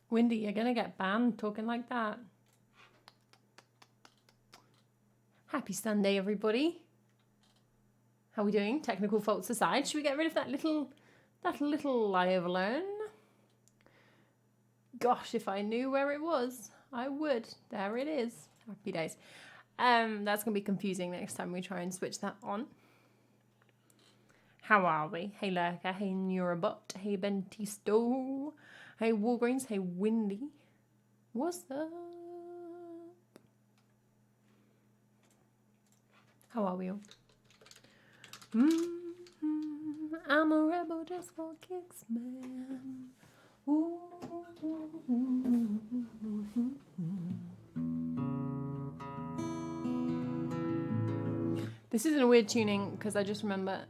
Windy, you're gonna get banned talking like that. Happy Sunday, everybody. How are we doing? Technical faults aside, should we get rid of that little lie alone? Gosh, if I knew where it was, I would. There it is. Happy days. That's gonna be confusing next time we try and switch that on. How are we? Hey Lurker, hey Neurobot, hey Bentisto, hey Walgreens, hey Windy. What's up? How are we all? I'm a rebel just for kicks, man. Ooh. This isn't a weird tuning because I just remember.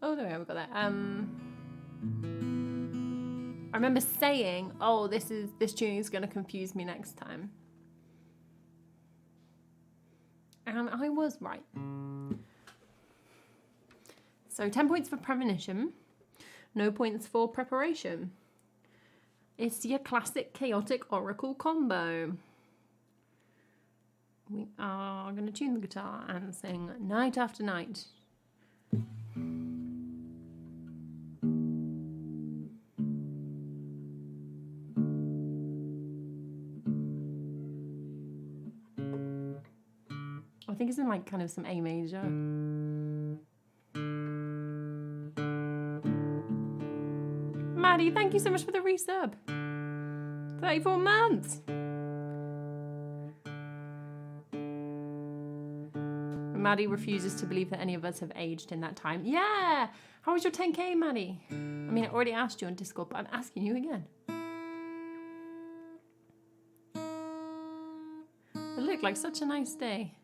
Oh, there we go. We got that. I remember saying, "Oh, this tuning is going to confuse me next time," and I was right. So 10 points for premonition, no points for preparation. It's your classic chaotic oracle combo. We are going to tune the guitar and sing Night After Night. I think it's in like kind of some A major. Maddie, thank you so much for the resub. 34 months. Maddie refuses to believe that any of us have aged in that time. Yeah! How was your 10K, Maddie? I mean, I already asked you on Discord, but I'm asking you again. It looked like such a nice day.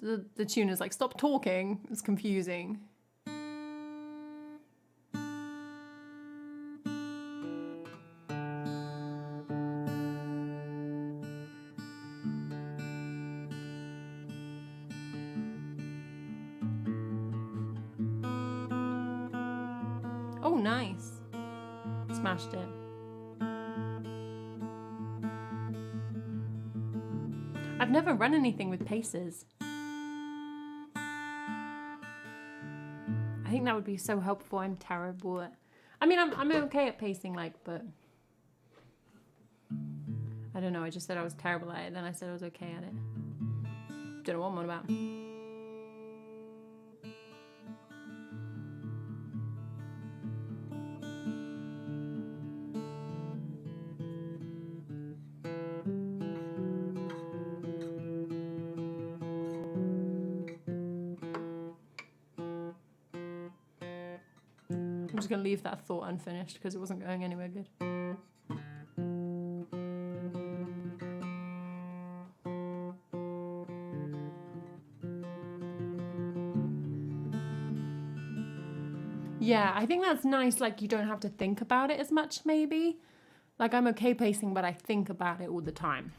The tune is like, stop talking. It's confusing. Oh, nice. Smashed it. I've never run anything with paces. I think that would be so helpful. I'm terrible at... I mean, I'm okay at pacing, like, but... I don't know, I just said I was terrible at it, then I said I was okay at it. Don't know what I'm on about. I'm just going to leave that thought unfinished because it wasn't going anywhere good. Yeah, I think that's nice. Like, you don't have to think about it as much, maybe. Like, I'm okay pacing, but I think about it all the time.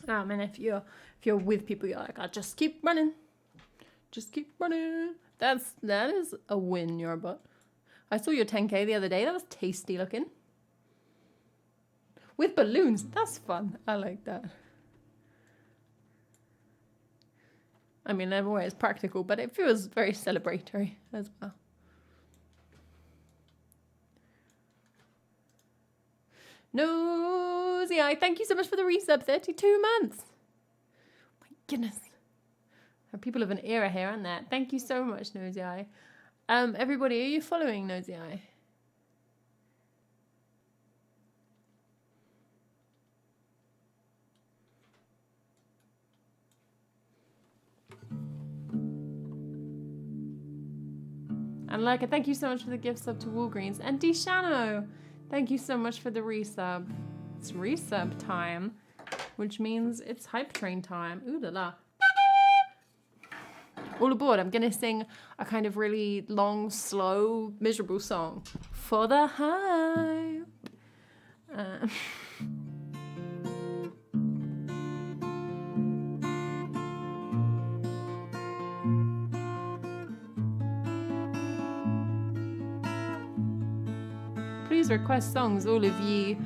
And if you're with people, you're like, I'll just keep running. Just keep running. That is a win, your butt. I saw your 10K the other day. That was tasty looking. With balloons. That's fun. I like that. I mean, everywhere is practical, but it feels very celebratory as well. Nosy Eye, thank you so much for the resub. 32 months. Oh my goodness. People of an era here, aren't there? Thank you so much, Nosy Eye. Everybody, are you following Nosy Eye? And Leica, thank you so much for the gift sub to Walgreens. And Deshano, thank you so much for the resub. It's resub time, which means it's hype train time. Ooh la la. All aboard, I'm going to sing a kind of really long, slow, miserable song. For the hype. Please request songs, all of ye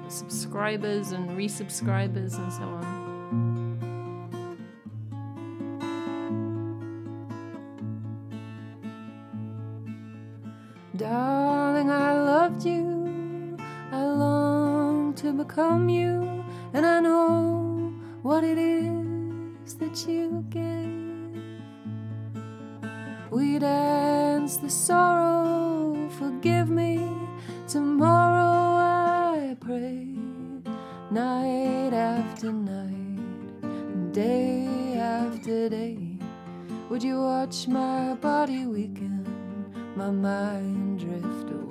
subscribers and resubscribers and so on. Darling, I loved you, I long to become you, and I know what it is that you give. We dance the sorrow, forgive me, tomorrow I pray, night after night, day after day. Would you watch my body weaken, my mind drift away?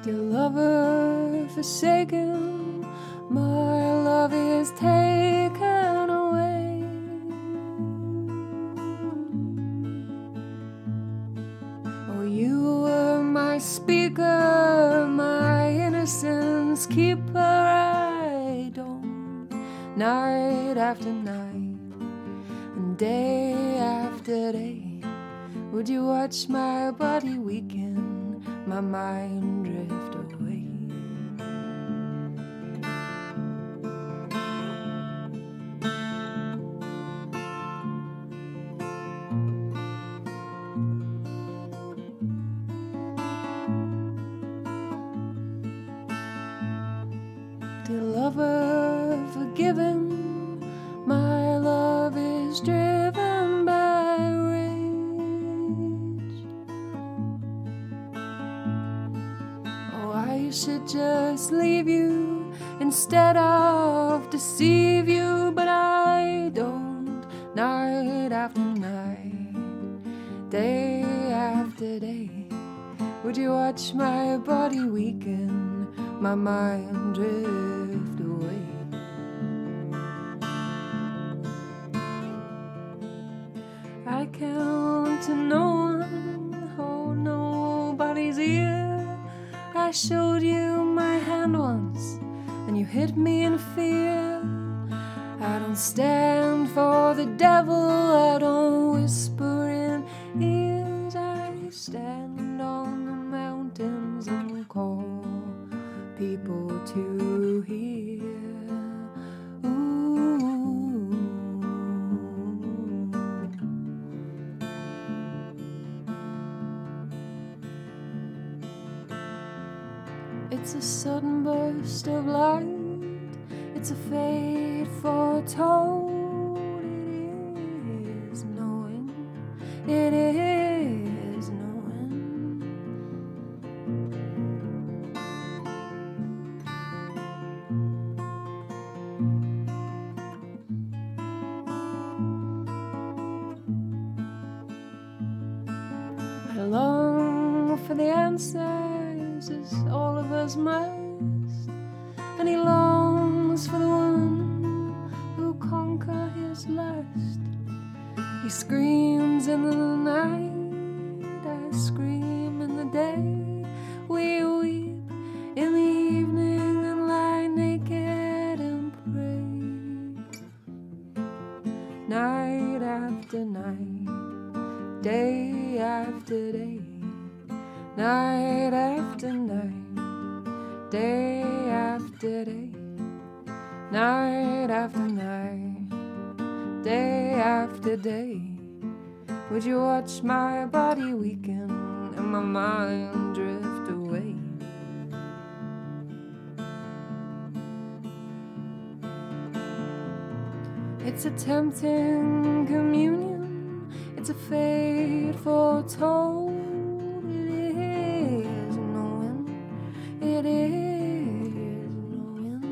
Dear lover forsaken, my love is taken away. Oh, you were my speaker, my innocence keeper. I don't, night after night, and day after day, would you watch my body weaken, my mind drift away? Dear lover forgiven, my love is driven by rage. Oh, I should just leave you instead of deceive you, but I don't, night after night, day after day. Would you watch my body weaken, my mind drift away? I count to no one, hold nobody's ear. I showed you my hand once, and you hit me in fear. I don't stand for the devil, I don't whisper in ears. I stand on the mountains and call people to hear. Ooh. It's a sudden burst of light, it's a fate foretold. It is knowing, it is knowing. I long for the answers, as all of us must, and he longs for the one who conquer his lust. He screams in the night, I scream in the day. We weep in the evening and lie naked and pray. Night after night, day after day, night after night, day after day, night after night, day after day. Would you watch my body weaken and my mind drift away? It's a tempting communion, it's a fate foretold. It is knowing, it is knowing.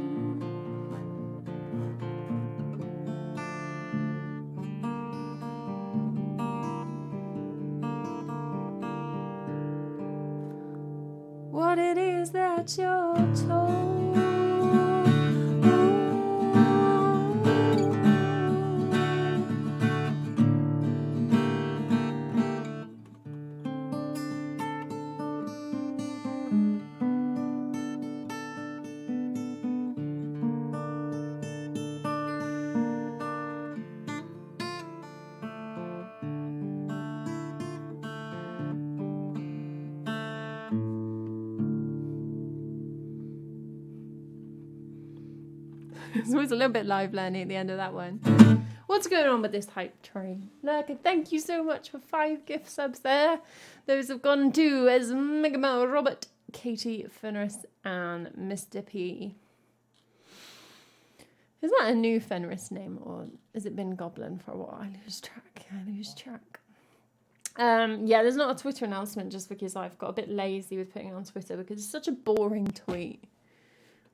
What it is that you're told. There's always a little bit live learning at the end of that one. What's going on with this hype train? Look, thank you so much for 5 gift subs there. Those have gone to as Megamo, Robert, Katie, Fenris, and Mr. P. Is that a new Fenris name, or has it been Goblin for a while? I lose track. Yeah, there's not a Twitter announcement just because I've got a bit lazy with putting it on Twitter because it's such a boring tweet.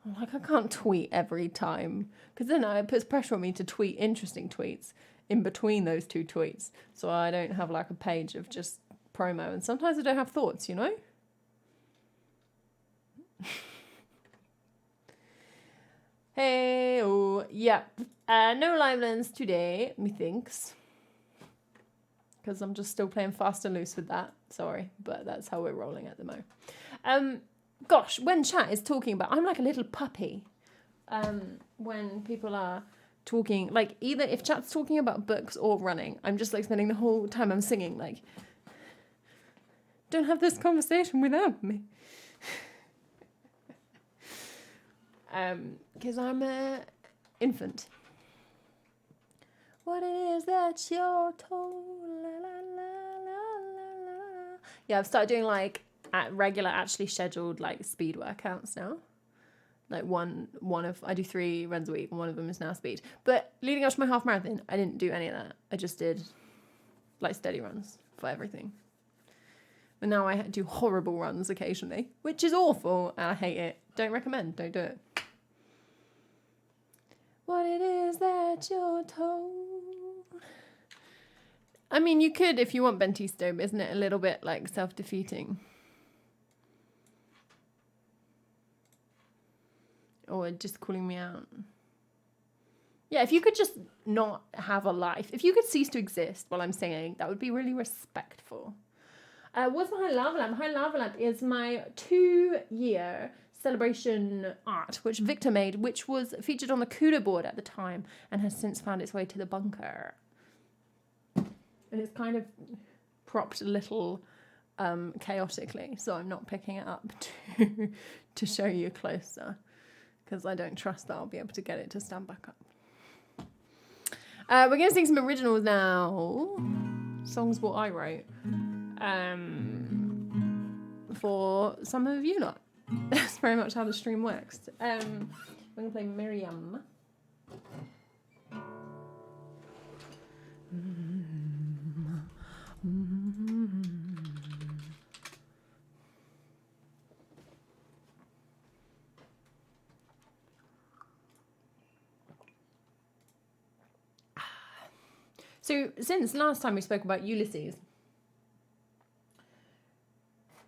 I'm like, I can't tweet every time because then it puts pressure on me to tweet interesting tweets in between those 2 tweets. So I don't have like a page of just promo, and sometimes I don't have thoughts, you know? Hey, oh, yeah. No live lens today, methinks. Because I'm just still playing fast and loose with that. Sorry, but that's how we're rolling at the moment. Gosh, when chat is talking about... I'm like a little puppy. When people are talking... Like, either if chat's talking about books or running, I'm just like spending the whole time I'm singing like... Don't have this conversation without me. Because I'm a infant. What it is that you're told, la, la, la, la, la. Yeah, I've started doing like regular, actually scheduled like speed workouts now. Like I do 3 runs a week, and one of them is now speed. But leading up to my half marathon, I didn't do any of that. I just did like steady runs for everything. But now I do horrible runs occasionally, which is awful, and I hate it. Don't recommend, don't do it. What it is that you're told. I mean, you could if you want Bentisto, but isn't it a little bit like self-defeating? Or just calling me out. Yeah, if you could just not have a life. If you could cease to exist while I'm singing, that would be really respectful. What's my High Lava Lamp? High Lava Lamp is my 2-year celebration art, which Victor made, which was featured on the CUDA board at the time and has since found its way to the bunker. And it's kind of propped a little chaotically, so I'm not picking it up to show you closer, because I don't trust that I'll be able to get it to stand back up. We're going to sing some originals now. Songs what I wrote. For some of you lot. That's very much how the stream works. We're going to play Miriam. So, since last time we spoke about Ulysses,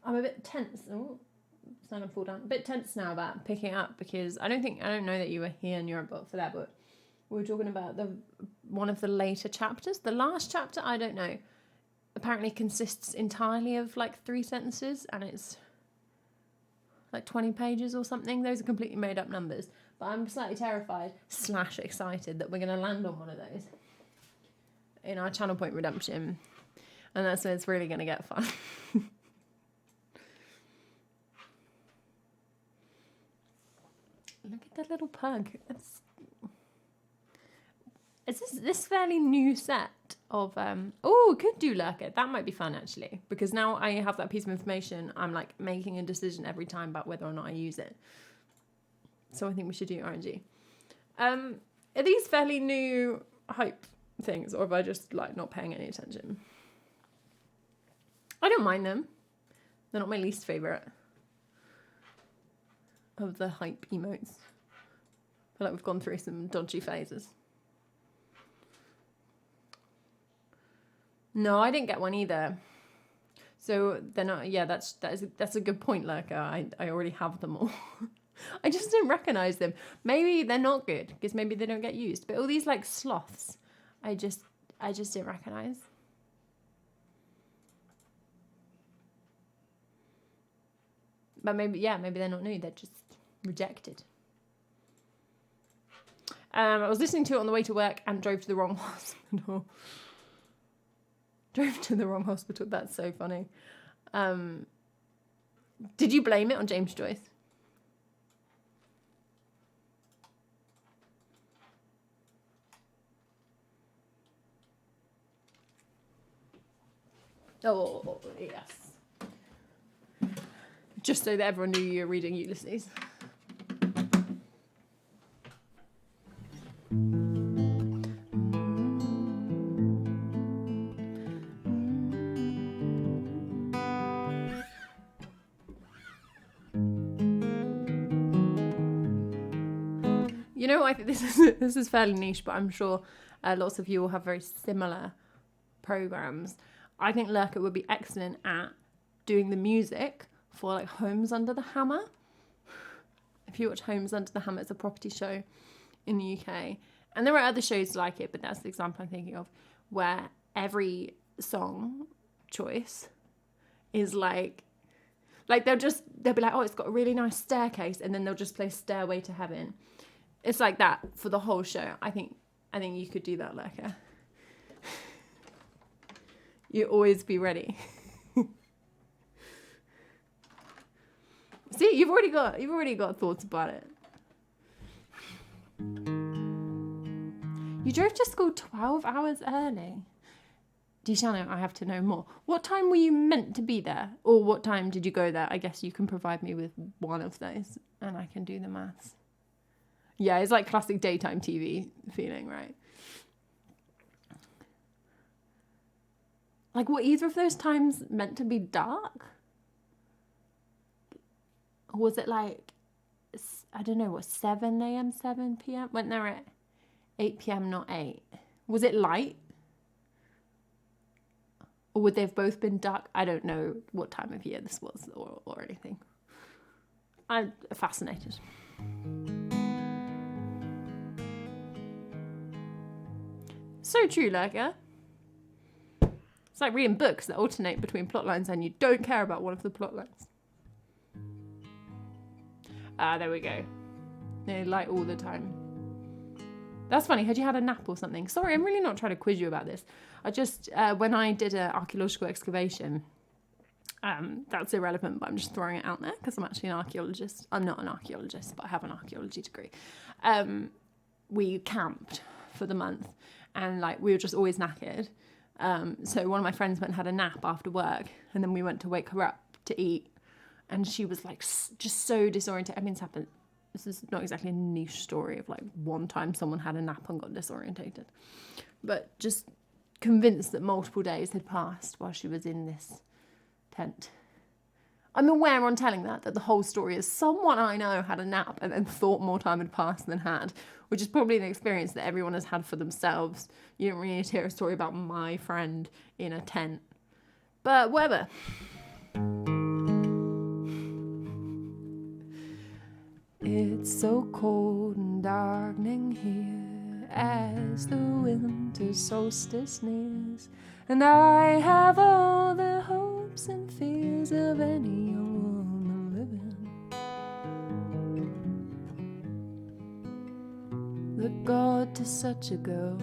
I'm a bit tense. Oh, it's not gonna fall down. A bit tense now about picking it up because I don't know that you were here in Europe for that, but we were talking about one of the later chapters. The last chapter, I don't know, apparently consists entirely of like 3 sentences, and it's like 20 pages or something. Those are completely made up numbers, but I'm slightly terrified / excited that we're gonna land on one of those in our Channel Point Redemption, and that's when it's really gonna get fun. Look at that little pug. It's this fairly new set of could do Lurker. That might be fun actually, because now I have that piece of information. I'm like making a decision every time about whether or not I use it. So I think we should do RNG. Are these fairly new hype things, or have I just like not paying any attention? I don't mind them. They're not my least favourite of the hype emotes. I feel like we've gone through some dodgy phases. No, I didn't get one either. So they're not. Yeah, that's a good point, Lurker. I already have them all. I just didn't recognise them. Maybe they're not good because maybe they don't get used. But all these like sloths, I just didn't recognise. But maybe they're not new. They're just rejected. I was listening to it on the way to work and drove to the wrong hospital. That's so funny. Did you blame it on James Joyce? Oh, yes. Just so that everyone knew you were reading Ulysses. You know, I think this is fairly niche, but I'm sure lots of you will have very similar programs. I think Lurker would be excellent at doing the music for like Homes Under the Hammer. If you watch Homes Under the Hammer, it's a property show in the UK, and there are other shows like it, but that's the example I'm thinking of, where every song choice is like they'll be like, oh, it's got a really nice staircase, and then they'll just play Stairway to Heaven. It's like that for the whole show. I think you could do that, Lurker. You always be ready. See, you've already got thoughts about it. You drove to school 12 hours early. Dishano, I have to know more. What time were you meant to be there? Or what time did you go there? I guess you can provide me with one of those and I can do the maths. Yeah, it's like classic daytime TV feeling, right? Like, were either of those times meant to be dark? Or was it like, I don't know, what, 7 a.m., 7 p.m? Went there at 8 p.m, not 8. Was it light? Or would they have both been dark? I don't know what time of year this was or anything. I'm fascinated. So true, Lurker. It's like reading books that alternate between plot lines and you don't care about one of the plot lines. There we go. They light all the time. That's funny. Had you had a nap or something? Sorry, I'm really not trying to quiz you about this. I just, when I did an archaeological excavation, that's irrelevant, but I'm just throwing it out there because I'm actually an archaeologist. I'm not an archaeologist, but I have an archaeology degree. We camped for the month and like we were just always knackered. So one of my friends went and had a nap after work and then we went to wake her up to eat and she was like just so disoriented. I mean, this is not exactly a niche story of like one time someone had a nap and got disorientated, but just convinced that multiple days had passed while she was in this tent. I'm aware on telling that the whole story is someone I know had a nap and then thought more time had passed than had, which is probably an experience that everyone has had for themselves. You don't really need to hear a story about my friend in a tent. But whatever. It's so cold and darkening here as the winter solstice nears, and I have all the hopes and fears of any young woman living. The God to such a girl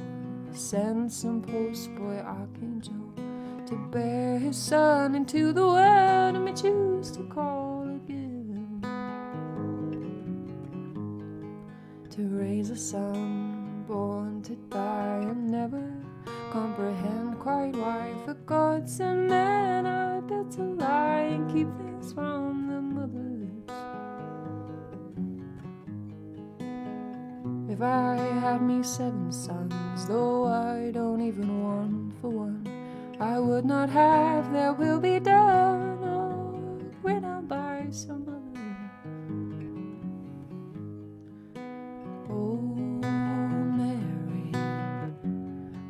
sent some postboy archangel to bear his son into the world, and we choose to call it given. To raise a son born to die and never comprehend quite why for gods and men are built to lie and keep things from the mothers. If I had me 7 sons, though I don't even want for one, I would not have their will be done or written out by some other. Oh, Mary,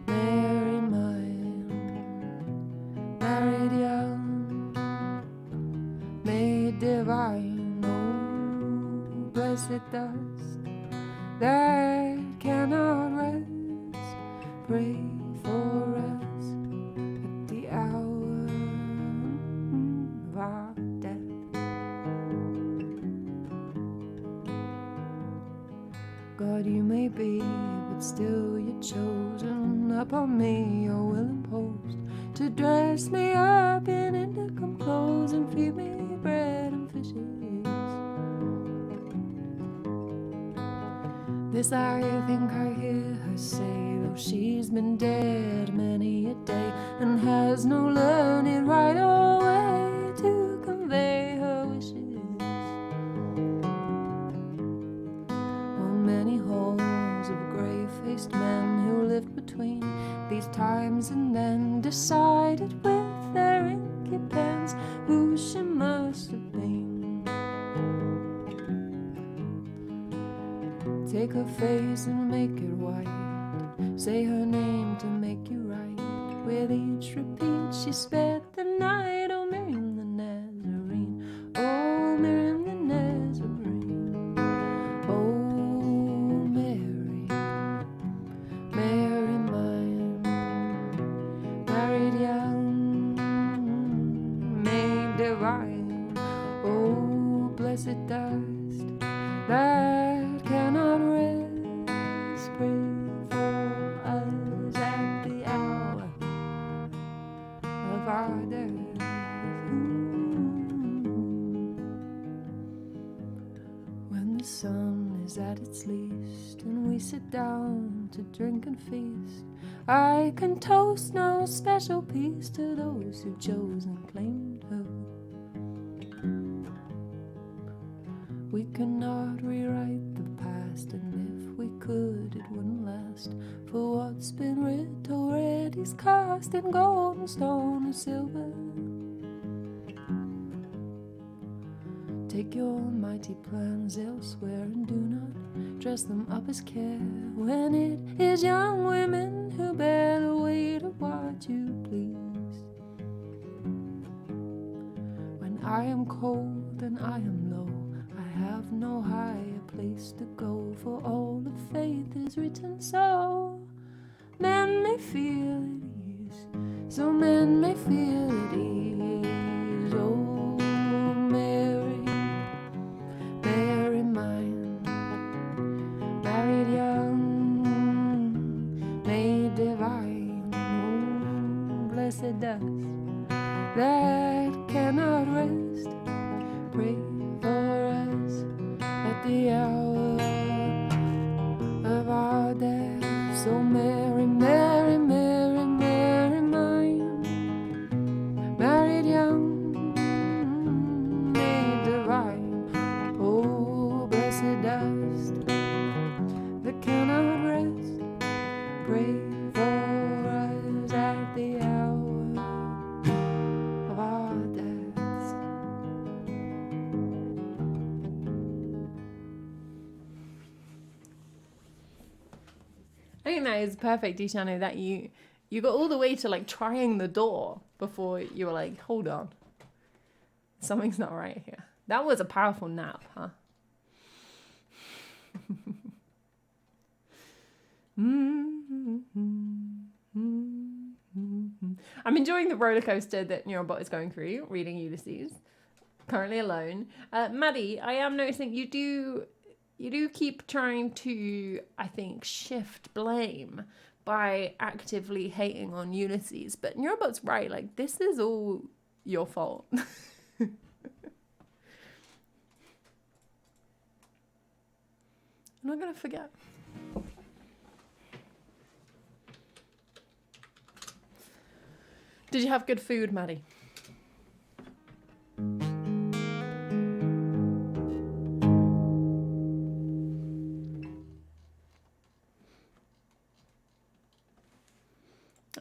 Mary mine, married young, made divine, oh, blessed dust that cannot rest, pray for us at the hour of our death. God, you may be, but still you're chosen. Upon me your will imposed to dress me up in indicum clothes and feed me bread and fishes. This I think I hear her say, though she's been dead many a day, and has no learned right or way to convey her wishes. On many halls of grey-faced men who lived between these times and then decided with their inky pens who she must have been. Take her face and make it white, say her name to make you right. With each repeat she sped the night. Oh, Miriam the Nazarene, oh, Miriam the Nazarene, oh, Mary, Mary mine, married young, made divine. Oh, blessed dust that cannot rest, pray for us at the hour of our death. When the sun is at its least and we sit down to drink and feast, I can toast no special peace to those who chose and claimed her. We cannot rewrite the past, and if we could, it wouldn't last. For what's been writ already's cast in gold and stone and silver. Take your mighty plans elsewhere, and do not dress them up as care, when it is young women who bear the weight of what you please. When I am cold and I am low, I have no higher place to go, for all of faith is written so. Men may feel at ease, so men may feel at ease. Oh, Mary, Mary mine, married young, made divine. Oh, blessed dust that cannot rest, pray for us at the hour of our death. So Mary, Mary, Mary, Mary mine, married young, made divine. Oh, blessed dust that cannot rest, pray for us at the hour of our deaths. I think that is perfect, Ishanu, that you got all the way to like trying the door before you were like, hold on, something's not right here. That was a powerful nap, huh? I'm enjoying the roller coaster that Neurobot is going through, reading Ulysses, currently alone. Maddie, I am noticing you do keep trying to, I think, shift blame by actively hating on Ulysses. But Neurobot's right, like, this is all your fault. I'm not going to forget. Did you have good food, Maddie?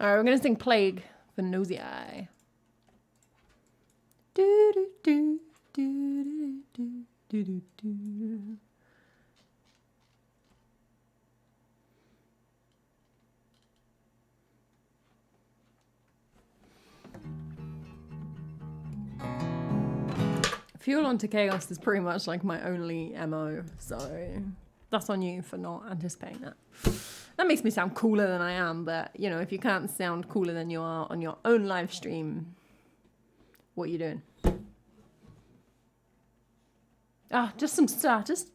All right, we're going to sing Plague for Nosy Eye. Do, do, do, do, do, do, do, do. Fuel onto Chaos is pretty much like my only MO, so that's on you for not anticipating that. That makes me sound cooler than I am, but, you know, if you can't sound cooler than you are on your own live stream, what are you doing? Ah, just some starters.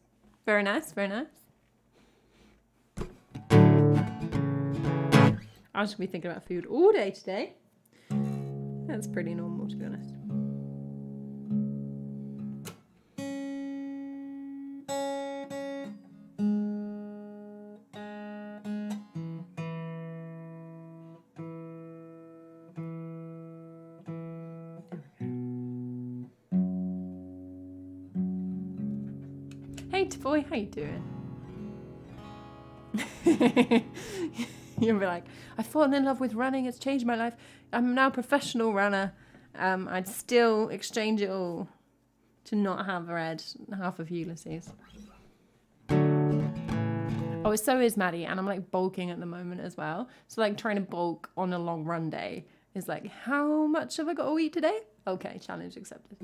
Very nice, very nice. I should be thinking about food all day today. That's pretty normal, to be honest. Hey, boy, how you doing? You'll be like, I've fallen in love with running. It's changed my life. I'm now a professional runner. I'd still exchange it all to not have read half of Ulysses. Oh, so is Maddie, and I'm like bulking at the moment as well. So like trying to bulk on a long run day is like, how much have I got to eat today? Okay, challenge accepted.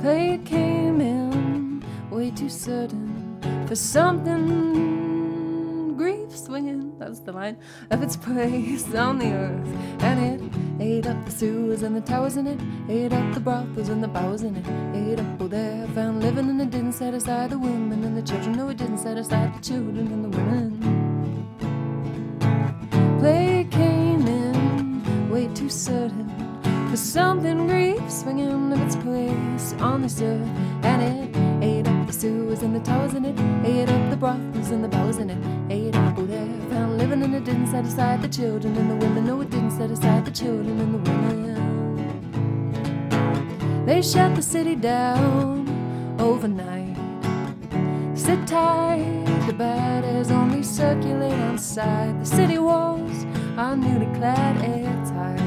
Play came in way too sudden for something grief swinging, that's the line, of its place on the earth, and it ate up the sewers and the towers in it, ate up the brothels and the bowers in it, ate up all there found living, and it didn't set aside the women and the children. No, it didn't set aside the children and the women. Play came in way too sudden for something grief swinging of its place on this earth, and it ate up the sewers and the towers in it, ate up the brothels and the bowers in it, ate up all there found living, and it didn't set aside the children and the women. No, it didn't set aside the children and the women. They shut the city down overnight. Sit tight, the bad airs only circulate outside. The city walls are newly clad, airtight,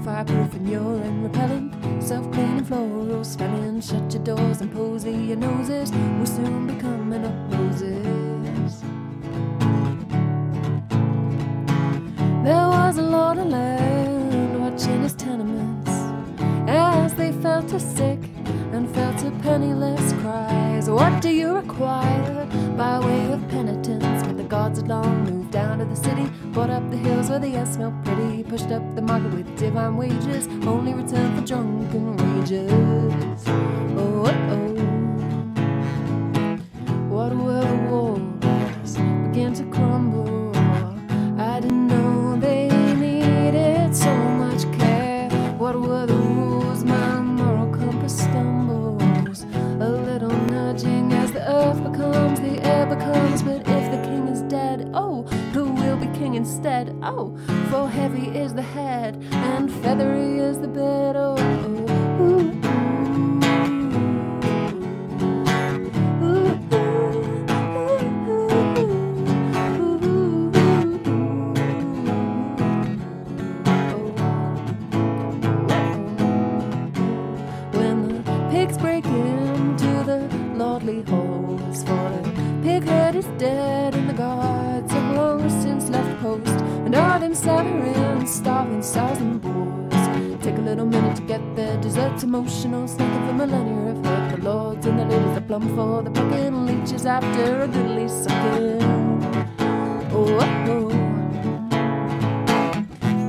fireproof and urine repellent, self-cleaning floral smelling. Shut your doors and posy your noses, we'll soon be coming up roses. There was a lord of land watching his tenements as they felt her sick and felt her penniless cries. What do you require by way of penitence? But the gods had long moved down to the city, bought up the hills where the air smelled pretty, pushed up the market with divine wages, only return for drunken rages. Oh, oh, oh. What were the walls began to crumble? I didn't know they needed so much care. What were the rules? My moral compass stumbles. A little nudging as the earth becomes, the air becomes. But if the king is dead, oh, who will be king instead? Oh, for heavy is the head and feathery is the bed. Oh, oh, ooh. Holes for the pig herd is dead, and the guards have long since left post, and all them slavering, starving stars and boors take a little minute to get their desserts emotional, sneaking for millennia of hurt. The lords and the ladies are plumb for the bucking leeches after a goodly sucking. Oh, oh, oh.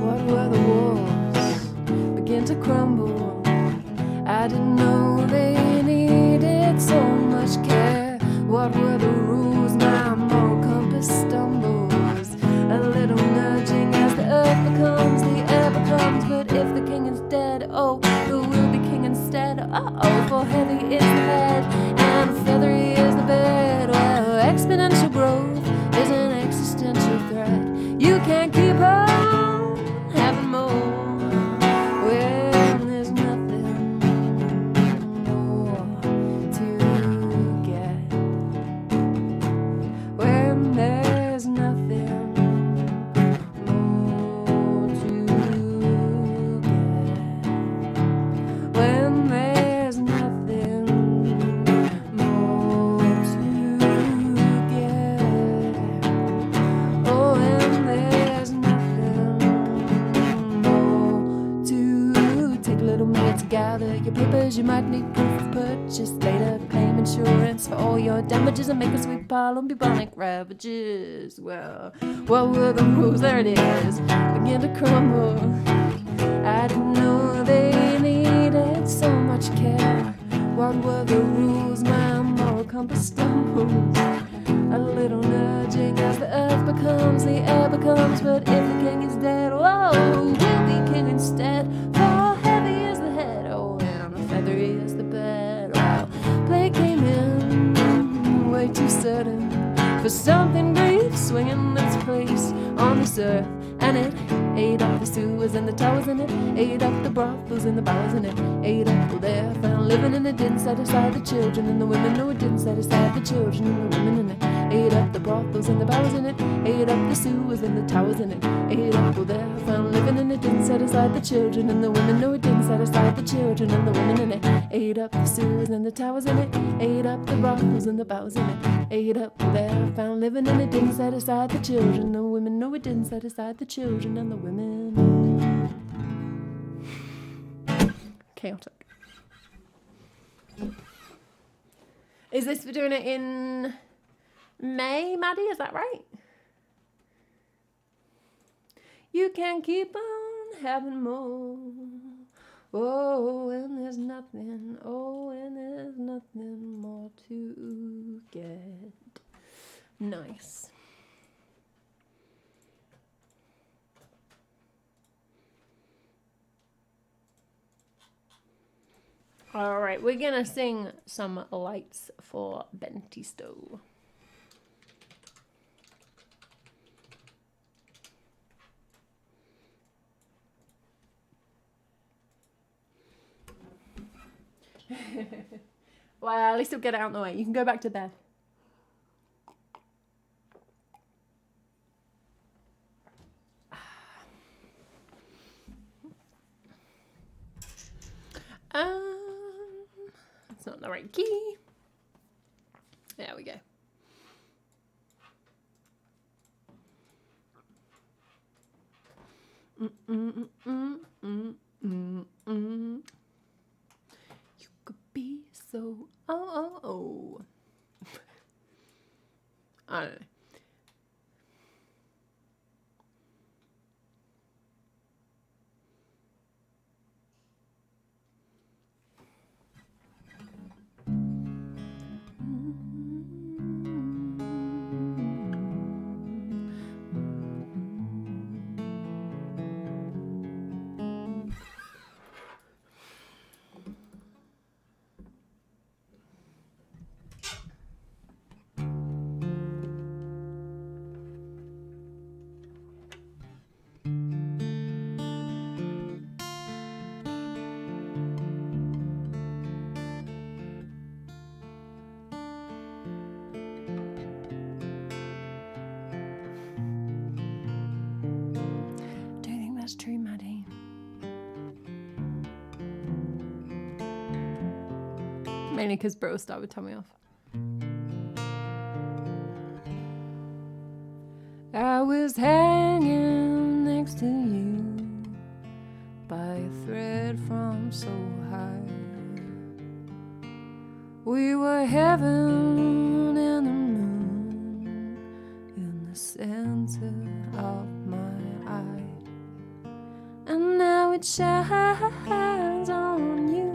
What were the walls begin to crumble? I didn't know they needed so much care. What were the rules? My moral compass stumbles. A little nudging as the earth becomes, the air becomes. But if the king is dead, oh, who will be king instead? Uh-oh, for heavy is the head and feathery is the bed. Well, exponential growth is an existential threat. You can't keep on having more. You might need proof of purchase later. Claim insurance for all your damages and make a sweet pile on bubonic ravages. Well, what were the rules? There it is. Begin to crumble. I didn't know they needed so much care. What were the rules? My moral compass stumbles. A little nudging as the earth becomes, the air becomes. But if the king is dead, whoa, we'll be king instead. For heavy is the head, oh, and feathery is the bed. Well, for something brief, swinging its place on this earth. And it ate up the sewers and the towers, and it ate up the brothels and the bowers, and it ate up all there found living, and it didn't satisfy the children and the women. No, it didn't satisfy the children and the women, and it ate up the brothels and the bowers, and it ate up the sewers and the towers, and it ate up all there found living, and it didn't satisfy the children and the women. No, it didn't satisfy the children and the women, and it ate up the sewers and the towers, and it ate up the brothels and the bowers, and it ate up all there found living, and it didn't satisfy the children and the women. No, it didn't satisfy the children and the women. Chaotic. Is this for doing it in May, Maddie? Is that right? You can keep on having more. Oh, and there's nothing. Oh, and there's nothing more to get. Nice. All right, we're gonna sing some lights for Bentisto. Well, at least you'll get it out of the way. You can go back to bed. It's not the right key. There we go. You could be so I don't know. That's true, Maddie. Mainly because Bro Star would tell me off. I was hanging next to you by a thread from so high. We were heaven and the moon in the center of my eye. And now it shines on you,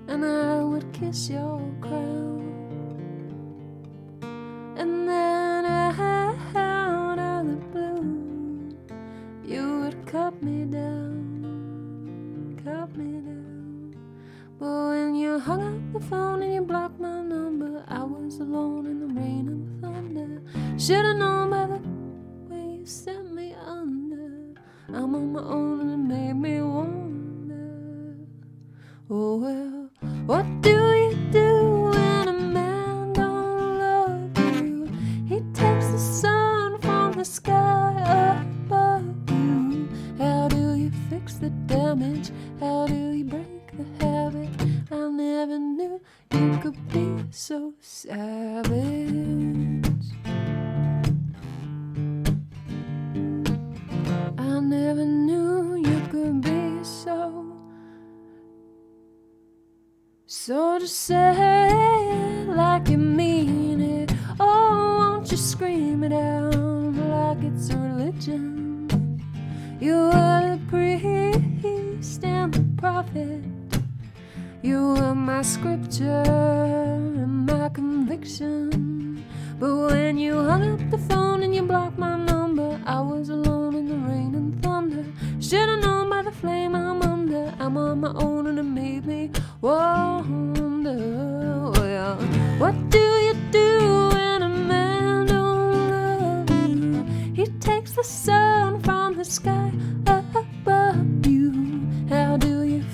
and I would kiss your crown. And then out of the blue, you would cut me down, cut me down. But when you hung up the phone and you blocked my number, I was alone in the rain and the thunder. Should've known by the way you sent me under. I'm on my own and it made me wonder. Oh well, what do you do when a man don't love you? He takes the sun from the sky above you. How do you fix the damage? How do you break the habit? I never knew you could be so savage. I never knew you could be so just say it like you mean it. Oh, won't you scream it out like it's a religion? You were the priest and the prophet. You were my scripture and my conviction. But when you hung up the phone and you blocked my number, I was alone in the rain and thunder. Should've known by the flame I'm under. I'm on my own and it made me wonder. Well, what do you do when a man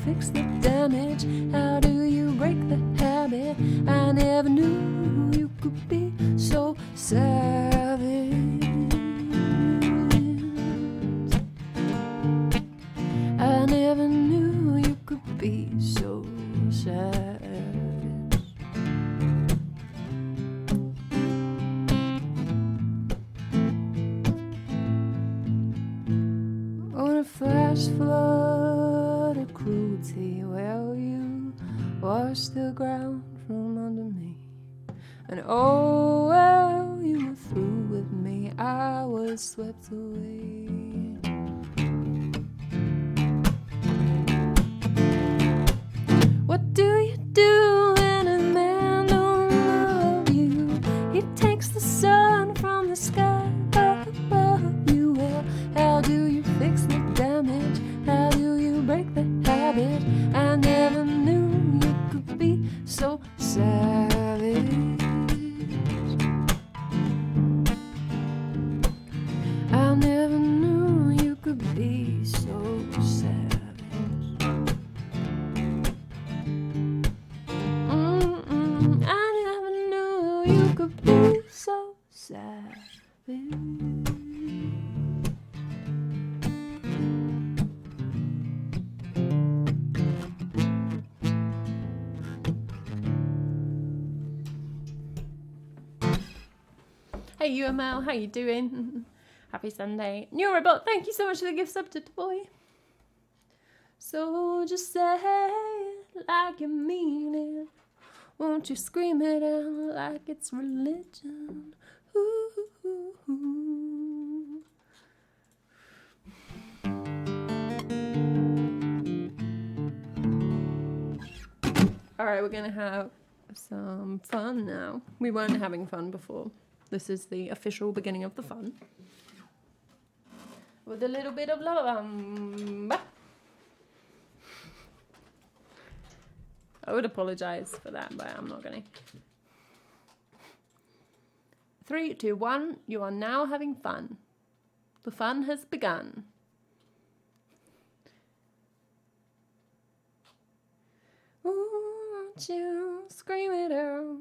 fix the damage? How do you break the habit? I never knew you could be so savage. I never knew you could be so savage. On a flash flood of cruelty, well, you washed the ground from under me. And oh, well, you were through with me. I was swept away. What do you do when a man don't love you? He takes the sun from the sky above you. Well, how do you fix the damage? How do you break the habit? I never knew you could be so savage. I never knew you could be so savage. I never knew you could be so savage. Hey UML, how you doing? Happy Sunday. New robot, thank you so much for the gift sub to boy. So just say it like you mean it. Won't you scream it out like it's religion? Ooh. Alright, we're gonna have some fun now. We weren't having fun before. This is the official beginning of the fun. With a little bit of love. I would apologize for that, but I'm not going to. 3, 2, 1. You are now having fun. The fun has begun. Ooh, won't you scream it out?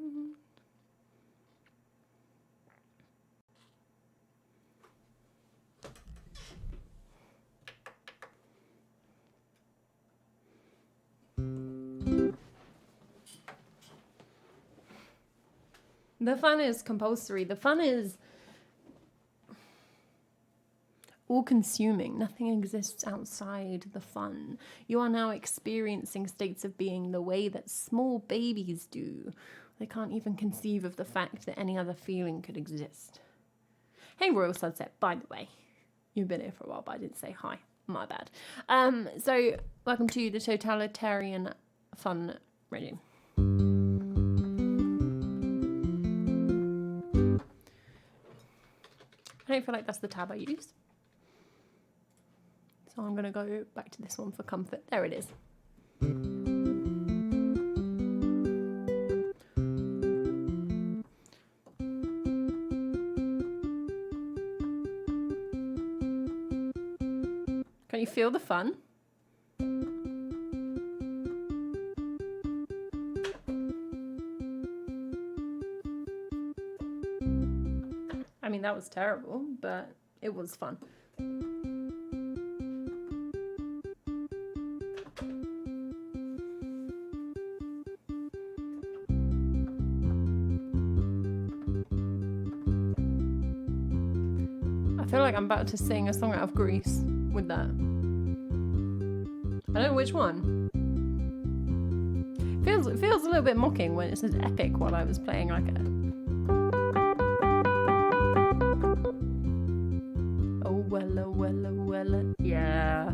The fun is compulsory. The fun is all-consuming. Nothing exists outside the fun. You are now experiencing states of being the way that small babies do. They can't even conceive of the fact that any other feeling could exist. Hey, Royal Sunset, by the way. You've been here for a while, but I didn't say hi. My bad. So, welcome to the Totalitarian Fun Regime. I don't feel like that's the tab I used. So I'm going to go back to this one for comfort. There it is. Can you feel the fun? I mean, that was terrible, but it was fun. I feel like I'm about to sing a song out of Greece with that. I don't know which one. It feels a little bit mocking when it says epic while I was playing like a... Yeah.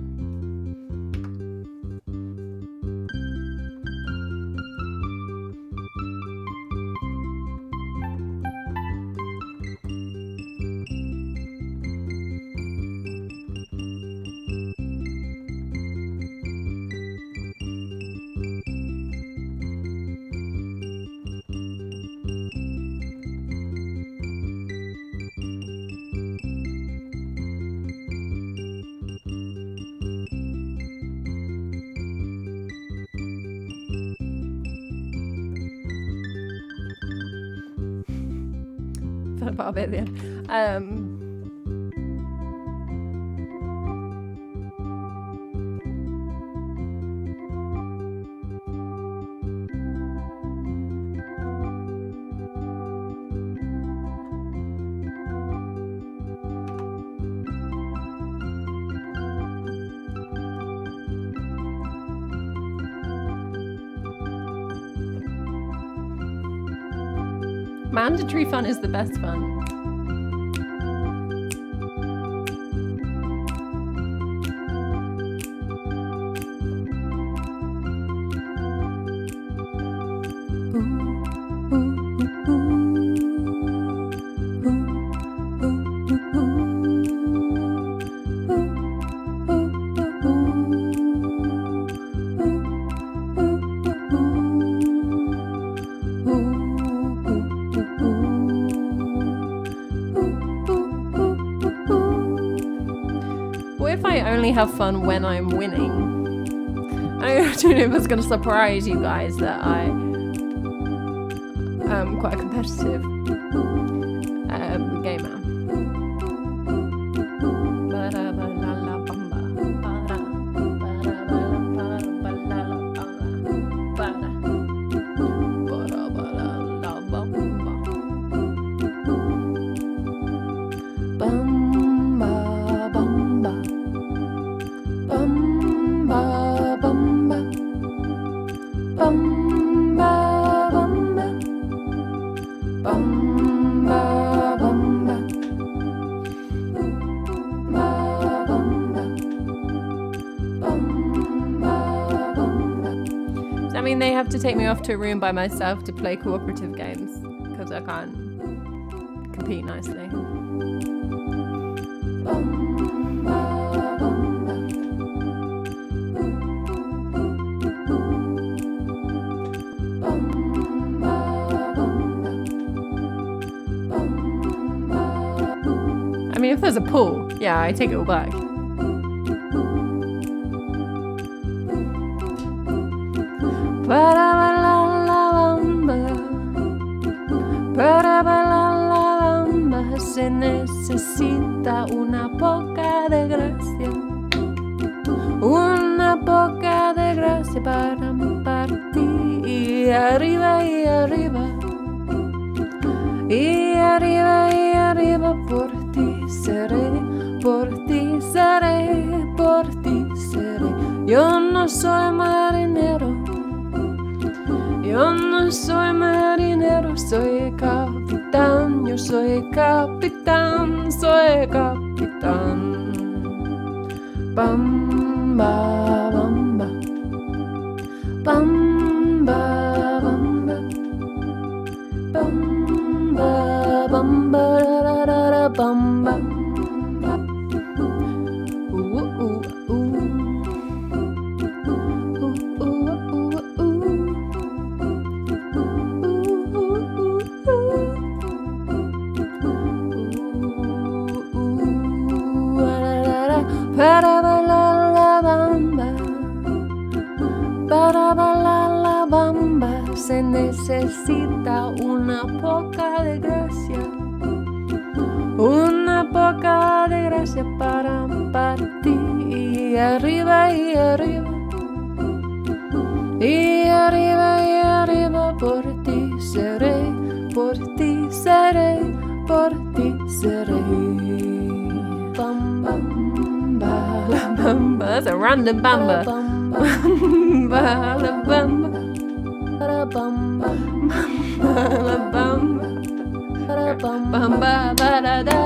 Bara det. Mandatory fun is the best fun. What if I only have fun when I'm winning? I don't know if it's going to surprise you guys that I am quite a competitive gamer. I mean, they have to take me off to a room by myself to play cooperative games because I can't compete nicely. I mean, if there's a pool, yeah, I take it all back. Se necesita una poca de gracia, una poca de gracia para partir y arriba y arriba, y arriba y arriba por ti seré, por ti seré, por ti seré. Yo no soy marinero, yo no soy marinero, soy capitán, yo soy capitán, soy capitán. Bamba, bamba, bamba, bamba, bamba, bamba, ra, ra, ra, bamba. Para bailar la bamba, para bailar la bamba se necesita una poca de gracia, una poca de gracia para partir y arriba y arriba, y arriba y arriba por ti seré, por ti seré, por ti seré. Bamba. La bamba. That's a random bamba. Bamba, la bamba. La bamba. La bamba. Bamba, ba da da da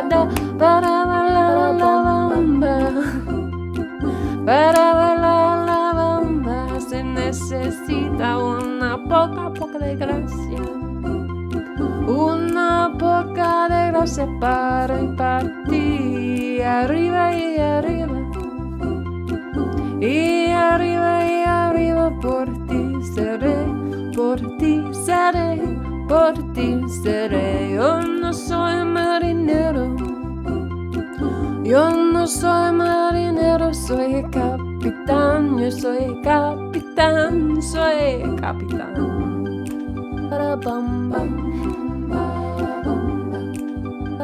da. Ba da ba la la bamba. Ba da ba la la bamba. Se necesita una poca de gracia. Una poca de gracia para partir arriba y arriba, y arriba y arriba por ti seré, por ti seré, por ti seré. Yo no soy marinero, yo no soy marinero, soy capitán, yo soy capitán, soy capitán. Para bam bam.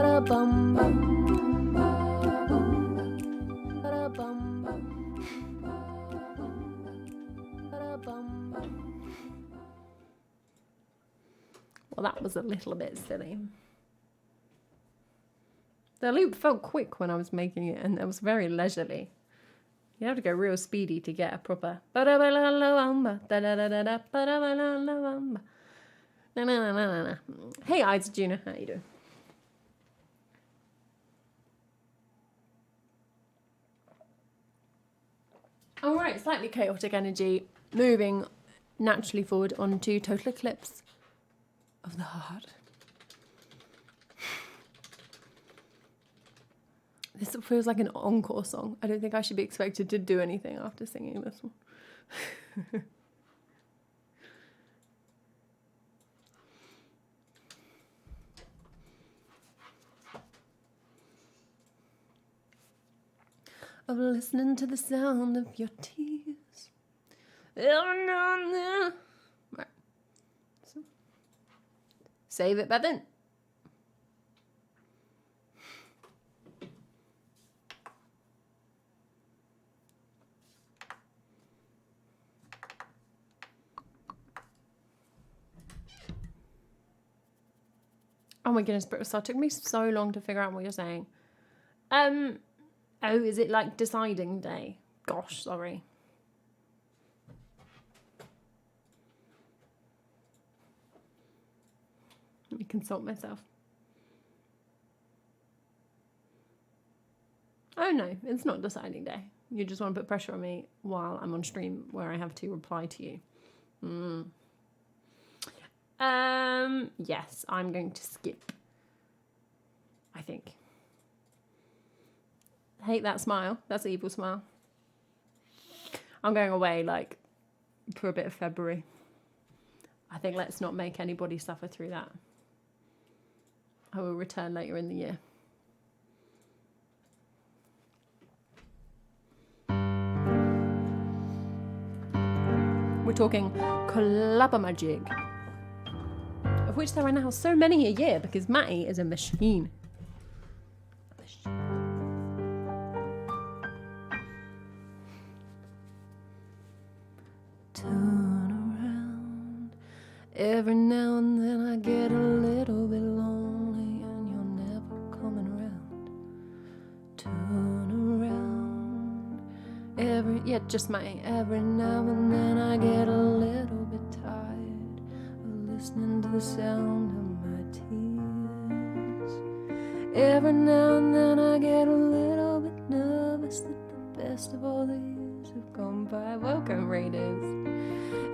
Ba-da-bum, bum, ba-da-bum, ba-da-bum, ba-da-bum, bum. Well, that was a little bit silly. The loop felt quick when I was making it, and it was very leisurely. You have to go real speedy to get a proper. Hey, Ida Juna, how you doing? All right, slightly chaotic energy, moving naturally forward onto Total Eclipse of the Heart. This feels like an encore song. I don't think I should be expected to do anything after singing this one. Of listening to the sound of your tears. Right. So, save it, Bevan. Oh my goodness, Brit, it took me so long to figure out what you're saying. Oh, is it like deciding day? Gosh, sorry. Let me consult myself. Oh no, it's not deciding day. You just want to put pressure on me while I'm on stream where I have to reply to you. Yes, I'm going to skip. I think. Hate that smile. That's an evil smile. I'm going away, like, for a bit of February. I think let's not make anybody suffer through that. I will return later in the year. We're talking Clapper Magic, of which there are now so many a year because Matty is a machine. Turn around. Every now and then I get a little bit lonely and you're never coming around. Turn around. Just Matty. Every now and then I get a little bit tired of listening to the sound of my tears. Every now and then I get a little bit nervous that the best of all the years have gone by. Welcome, Raiders.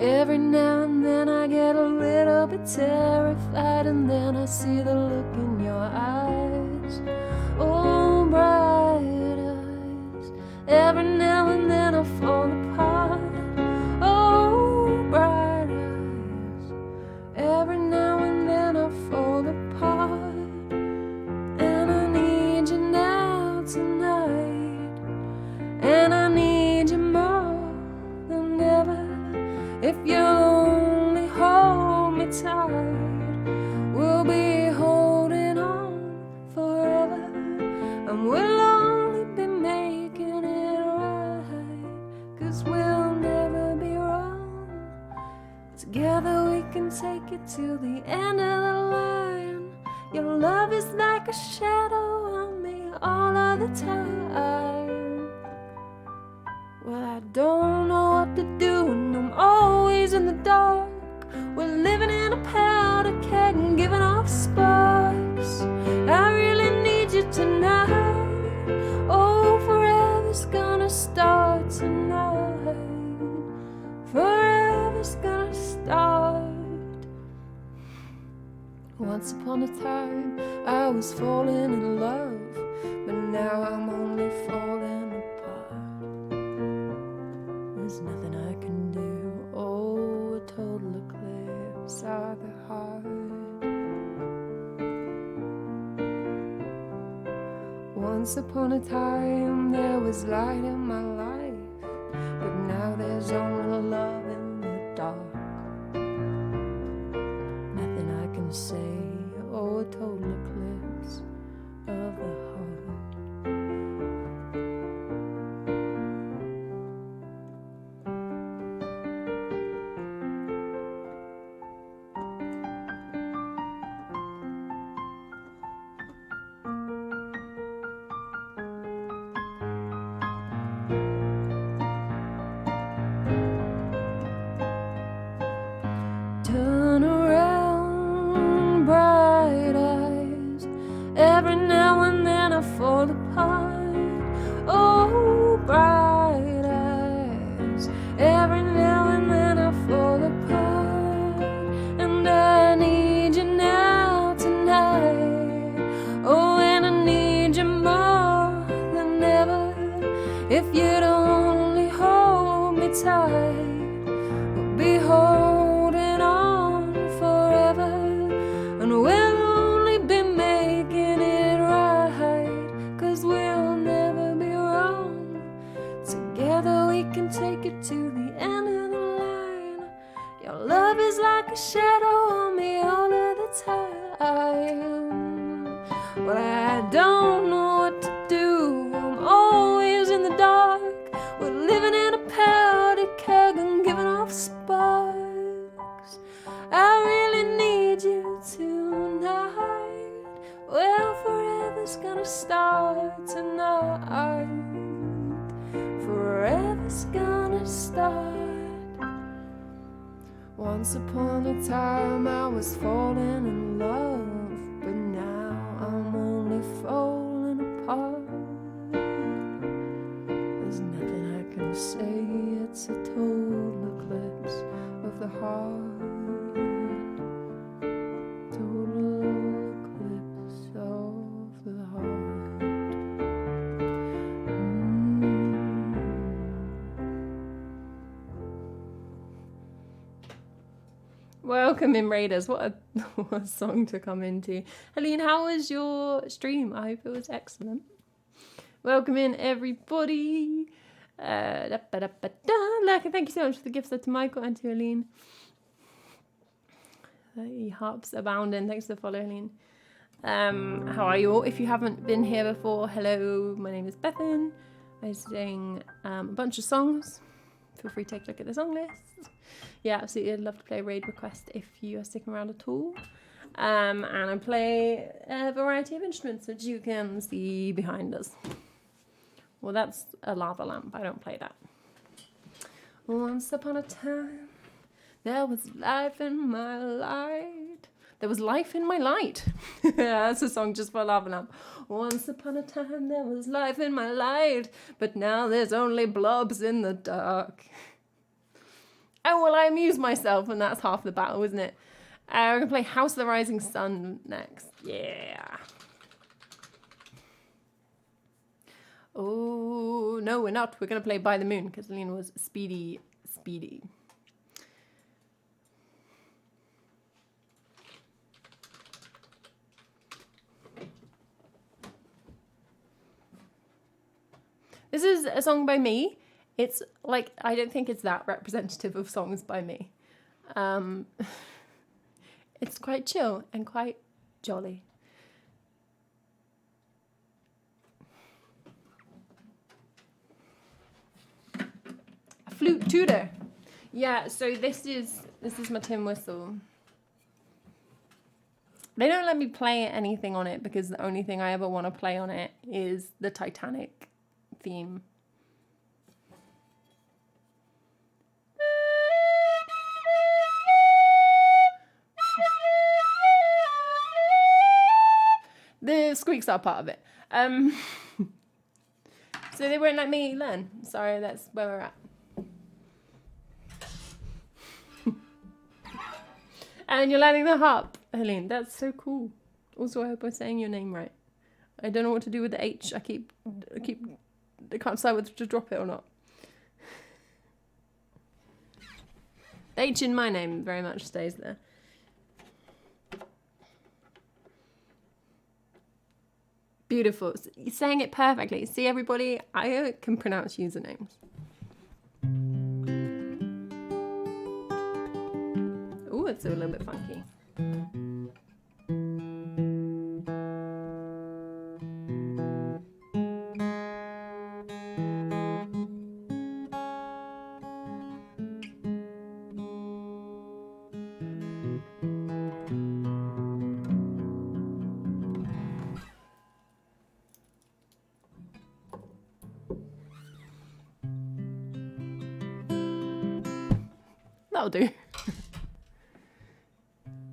Every now and then I get a little bit terrified, and then I see the look in your eyes. Oh, bright eyes. Every now and then I fall apart. Oh, bright eyes. Every now and then I fall apart. And I need you now tonight. And I need you more than ever. If you'll only hold me tight, we'll be holding on forever, and we'll only be making it right, 'cause we'll never be wrong. Together we can take it to the end of the line. Your love is like a shadow on me all of the time. Well, I don't know what to do, and I'm always in the dark. We're living in a powder keg and giving off sparks. I really need you tonight. Oh, forever's gonna start tonight. Forever's gonna start. Once upon a time, I was falling in love, but now I'm only falling apart. There's nothing I can do. Oh, a total eclipse of the heart. Once upon a time there was light in my life, but now there's only love in the dark. Nothing I can say. Oh, a total eclipse feels like a shadow on me all of the time. Well, I don't know what to do, I'm always in the dark. We're living in a powder keg and giving off sparks. I really need you tonight. Well, forever's gonna start tonight. Forever's gonna start. Once upon a time I was falling in love, but now I'm only falling apart. There's nothing I can say, it's a total eclipse of the heart. Total eclipse of the heart. Welcome in, Raiders. What a song to come into. Helene, how was your stream? I hope it was excellent. Welcome in, everybody. Thank you so much for the gifts to Michael and to Helene. The harps abounding. Thanks for the follow, Helene. How are you all? If you haven't been here before, hello. My name is Bethan. I sing a bunch of songs. Feel free to take a look at the song list. Yeah, absolutely. I'd love to play a raid request if you are sticking around at all. And I play a variety of instruments, which you can see behind us. Well, that's a lava lamp. I don't play that. Once upon a time, there was life in my light. There was life in my light. That's a song just for a lava lamp. Once upon a time, there was life in my light, but now there's only blobs in the dark. Oh, well, I amuse myself, and that's half the battle, isn't it? We're going to play House of the Rising Sun next. Yeah. Oh, no, we're not. We're going to play By the Moon, because Lena was speedy. This is a song by me. It's like, I don't think it's that representative of songs by me. It's quite chill and quite jolly. A flute tutor. Yeah, so this is my tin whistle. They don't let me play anything on it because the only thing I ever want to play on it is the Titanic theme. The squeaks are part of it. So they won't let me learn. Sorry, that's where we're at. And you're learning the harp, Helene. That's so cool. Also, I hope I'm saying your name right. I don't know what to do with the H. I can't decide whether to drop it or not. The H in my name very much stays there. Beautiful. You're saying it perfectly. See, everybody, I can pronounce usernames. Oh, it's a little bit funky. That'll do.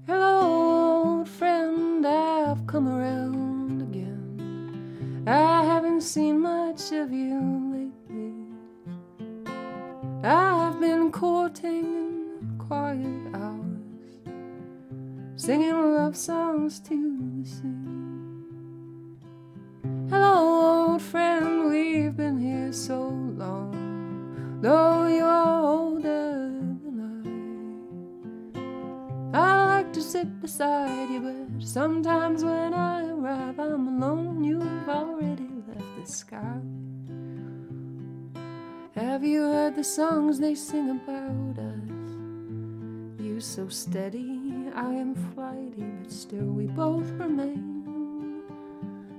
Hello, old friend, I've come around again. I haven't seen much of you lately. I've been courting in quiet hours, singing love songs to the sea. Hello, old friend, we've been here so long, though you are older. I like to sit beside you, but sometimes when I arrive, I'm alone. You've already left the sky. Have you heard the songs they sing about us? You so steady, I am flighty, but still we both remain,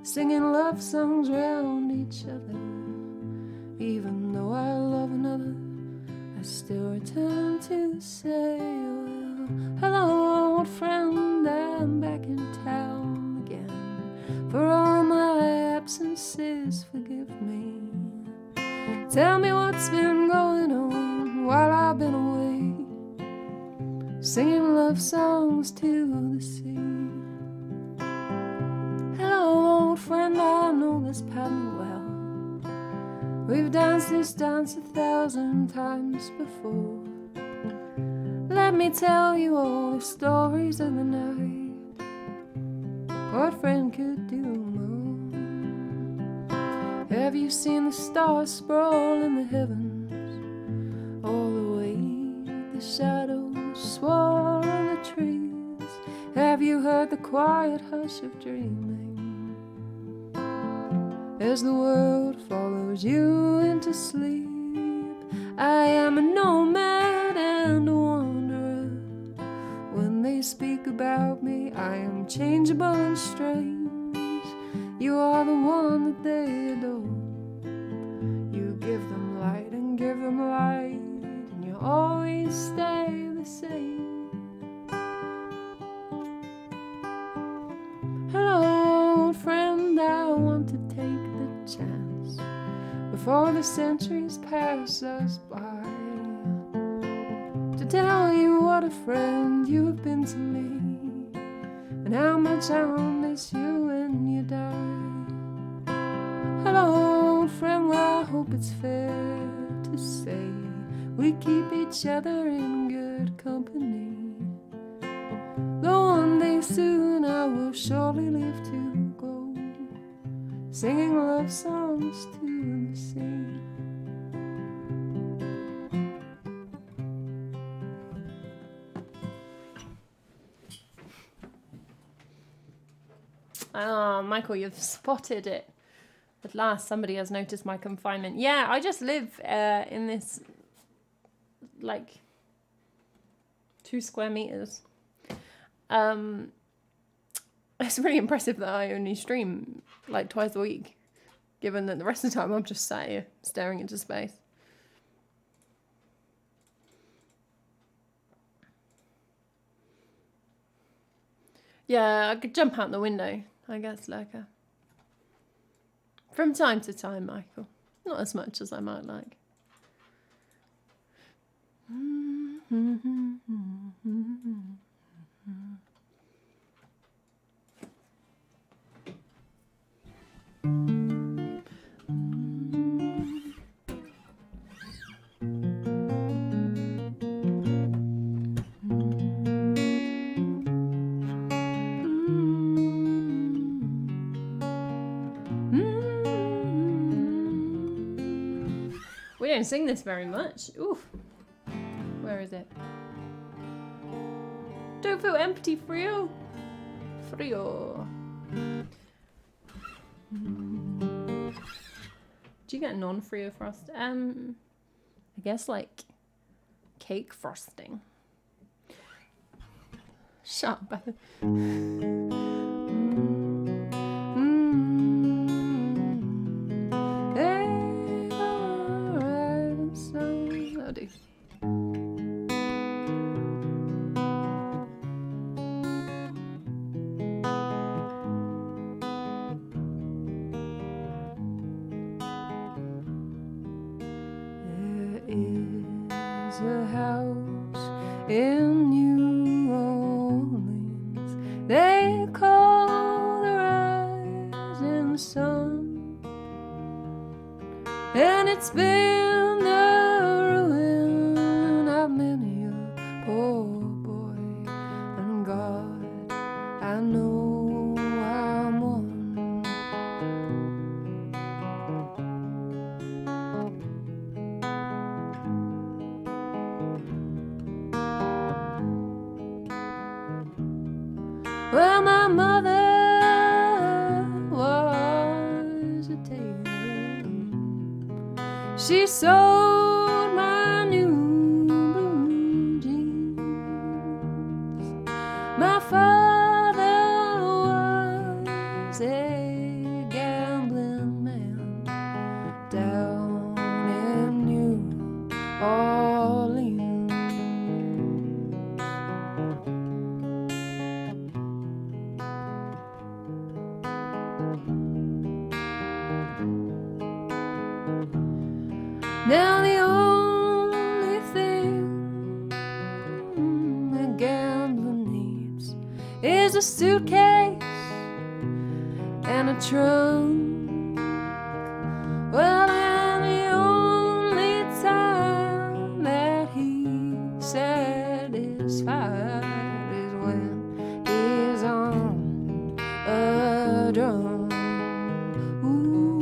singing love songs round each other. Even though I love another, I still return to say, well, hello old friend, I'm back in town again. For all my absences, forgive me. Tell me what's been going on while I've been away, singing love songs to the sea. Hello old friend, I know this pattern well. We've danced this dance 1,000 times before. Let me tell you all the stories of the night. What friend could do more? Have you seen the stars sprawl in the heavens? All the way the shadows swirl in the trees. Have you heard the quiet hush of dreaming as the world follows you into sleep? I am a nomad and a wanderer. When they speak about me, I am changeable and strange. You are the one that they adore. You give them light and give them light, and you always stay the same. Hello old friend, I want to take the chance before the centuries pass us by, to tell you what a friend you have been to me, and how much I'll miss you when you die. Hello old friend, well, I hope it's fair to say we keep each other in good company, though one day soon I will surely leave to go, singing love songs to the sea. Oh, Michael, you've spotted it. At last, somebody has noticed my confinement. Yeah, I just live in this, like, 2 square meters. It's really impressive that I only stream, like, twice a week, given that the rest of the time I'm just sat here staring into space. Yeah, I could jump out the window, I guess, like from time to time, Michael. Not as much as I might like. We don't sing this very much. Oof. Where is it? Don't feel empty, Frio. Frio. Do you get non-Frio frost? I guess like cake frosting. Shut up. A house in New Orleans they call the rising sun, and it's been the ruin of many a poor boy, and God, I know I'm one. Well, my mother was a tailor. She sewed my new blue jeans. a suitcase and a trunk. Well, and the only time that he's satisfied is when he's on a drum. Ooh.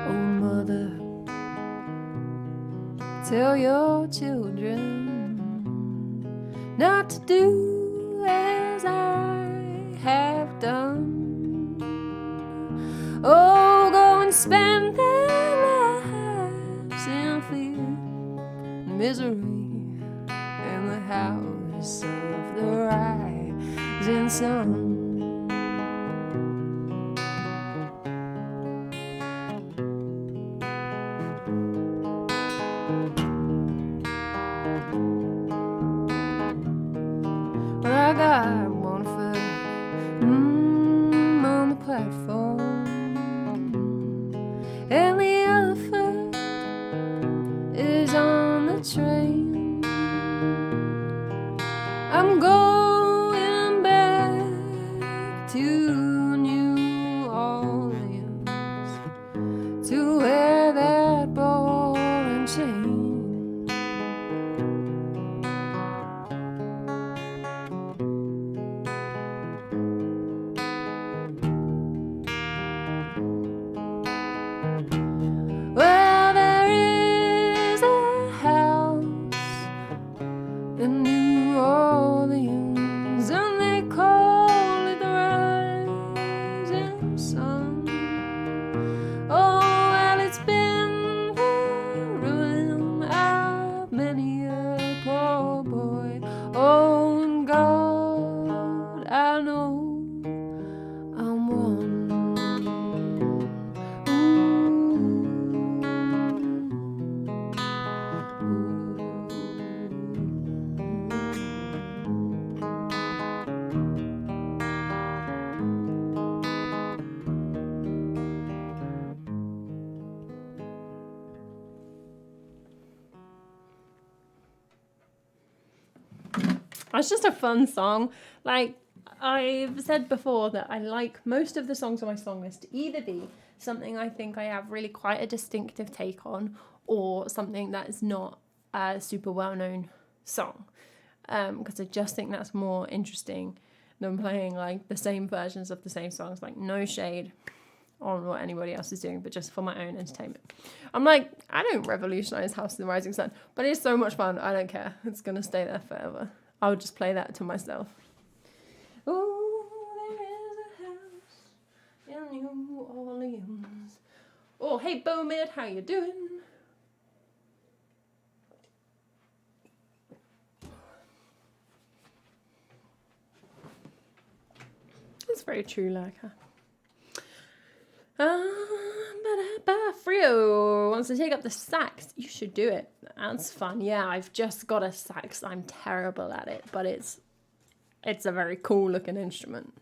Oh, mother, tell your children not to do as I have done. Oh, go and spend their lives in fear and misery in the house of the rising sun. I got one foot on the platform, and the other foot is on the train. I'm going back to New Orleans to wear that ball and chain. Well, there is a house in New Orleans, and they call it the rising sun. Oh, well, it's been the ruin of many a poor boy. Oh, and God, I know I'm one. It's just a fun song. Like I've said before, that I like most of the songs on my song list to either be something I think I have really quite a distinctive take on, or something that is not a super well-known song. Because I just think that's more interesting than playing like the same versions of the same songs. Like, no shade on what anybody else is doing, but just for my own entertainment. I'm like, I don't revolutionize House of the Rising Sun, but it's so much fun. I don't care. It's gonna stay there forever. I'll just play that to myself. Oh, there is a house in New Orleans. Oh, hey, Bomid, how you doing? It's very true, like her. Frio wants to take up the sax. You should do it. That's fun. Yeah, I've just got a sax. I'm terrible at it, but it's a very cool looking instrument.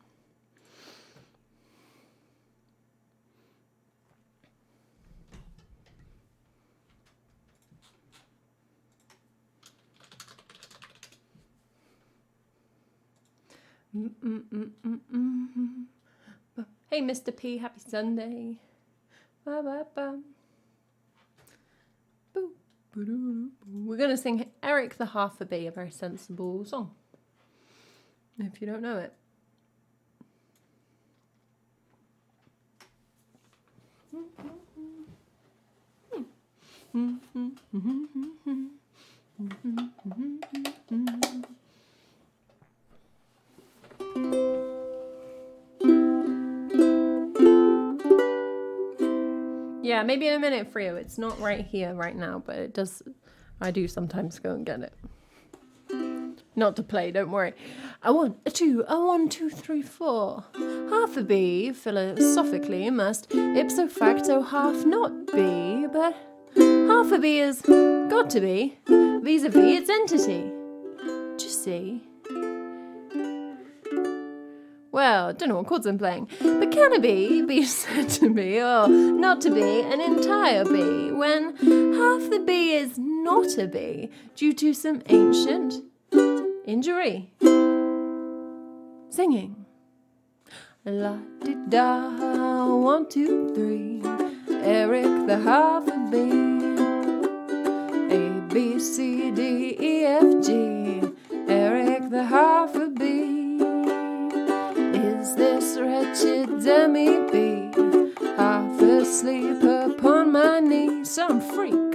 Hey, Mr. P, happy Sunday. We're going to sing Eric the Half a Bee, a very sensible song, if you don't know it. Yeah, maybe in a minute, Frio. It's not right here right now, but it does. I do sometimes go and get it. Not to play, don't worry. A 1, a 2, a 1, 2, 3, 4. Half a bee, philosophically, must ipso facto half not be, but half a bee has got to be vis-a-vis its entity. Do you see? Well, I don't know what chords I'm playing. But can a bee be said to be, or not to be, an entire bee when half the bee is not a bee due to some ancient injury? Singing. La-di-da, 1, 2, 3. Eric the half a bee. A, B, C, D, E, F, G. Eric the half a bee. Is this wretched demi-bee half asleep upon my knee? Some freak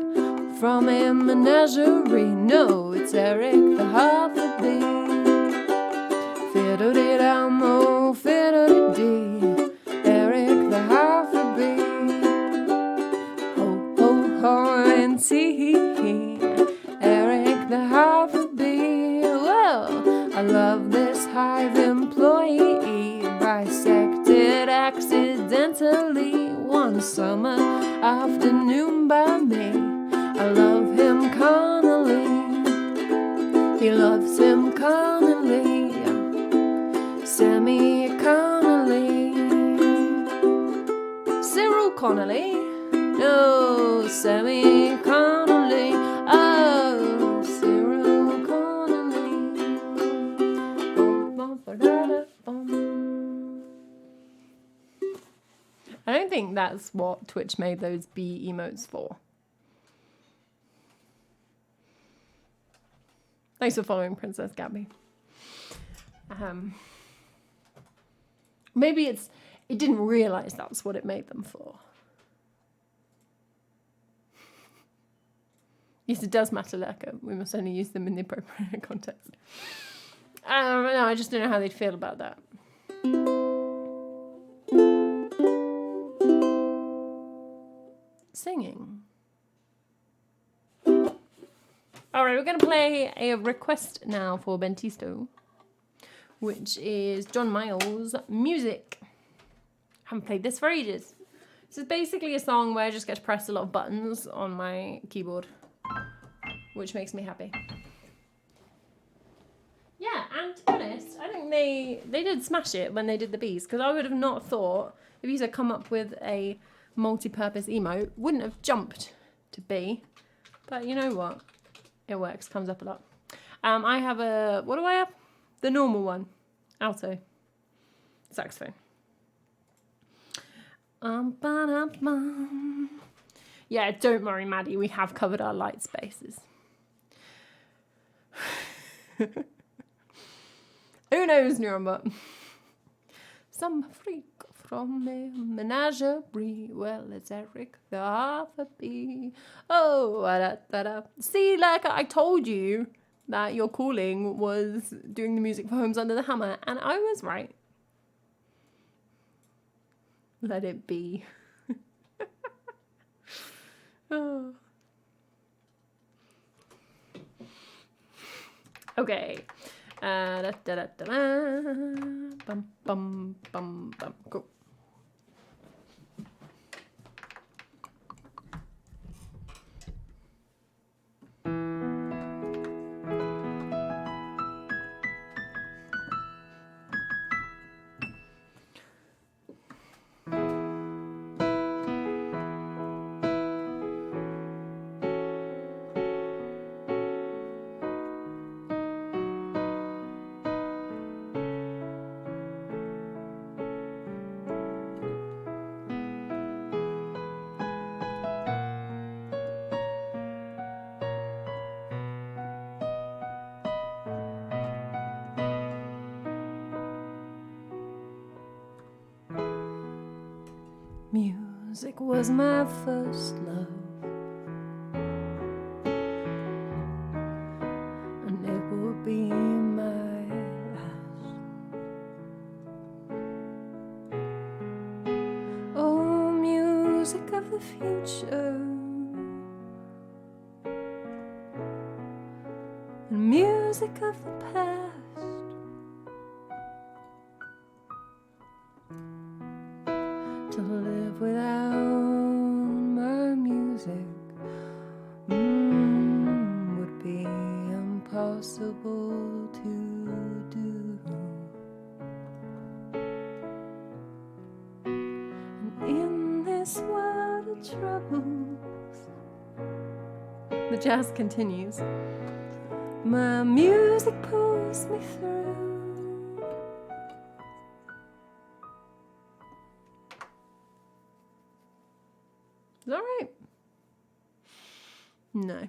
from a menagerie. No, it's Eric the half a bee. Fiddle-dee-dum-oh, fiddle-dee-dee. Eric the half a bee. Ho, ho, ho, and tee-hee-hee. Eric the half a bee. Well, I love this hive employee, bisected accidentally one summer afternoon by me. I love him carnally. He loves him carnally. Semi-Connolly. Cyril Connolly? No, Semi-Connolly. Oh, Cyril Connolly. I don't think that's what Twitch made those bee emotes for. Thanks for following, Princess Gabby. Maybe it didn't realise that's what it made them for. Yes, it does matter, Lerka. We must only use them in the appropriate context. No, I just don't know how they'd feel about that. Singing. Alright, we're going to play a request now for Bentisto, which is John Miles' Music. Haven't played this for ages. This is basically a song where I just get to press a lot of buttons on my keyboard, which makes me happy. Yeah, and to be honest, I think they did smash it when they did the bees, because I would have not thought, if you had come up with a multi-purpose emote, wouldn't have jumped to B. But you know what? It works, comes up a lot. I have a, what do I have? The normal one, alto, saxophone. Yeah, don't worry, Maddie, we have covered our light spaces. Who knows, Nuremberg? Some freak from a menagerie. Well, it's Eric the half a bee. Oh, da-da-da-da. See, like I told you that your calling was doing the music for Homes Under the Hammer, and I was right. Let it be. Oh. Okay. Da-da-da-da. Bum, bum, bum, bum. Go. Music was my first love, and it will be my last. Oh, music of the future, and music of the past. To live without my music would be impossible to do. troubles. The jazz continues. My music pulls me through. Is that right? No.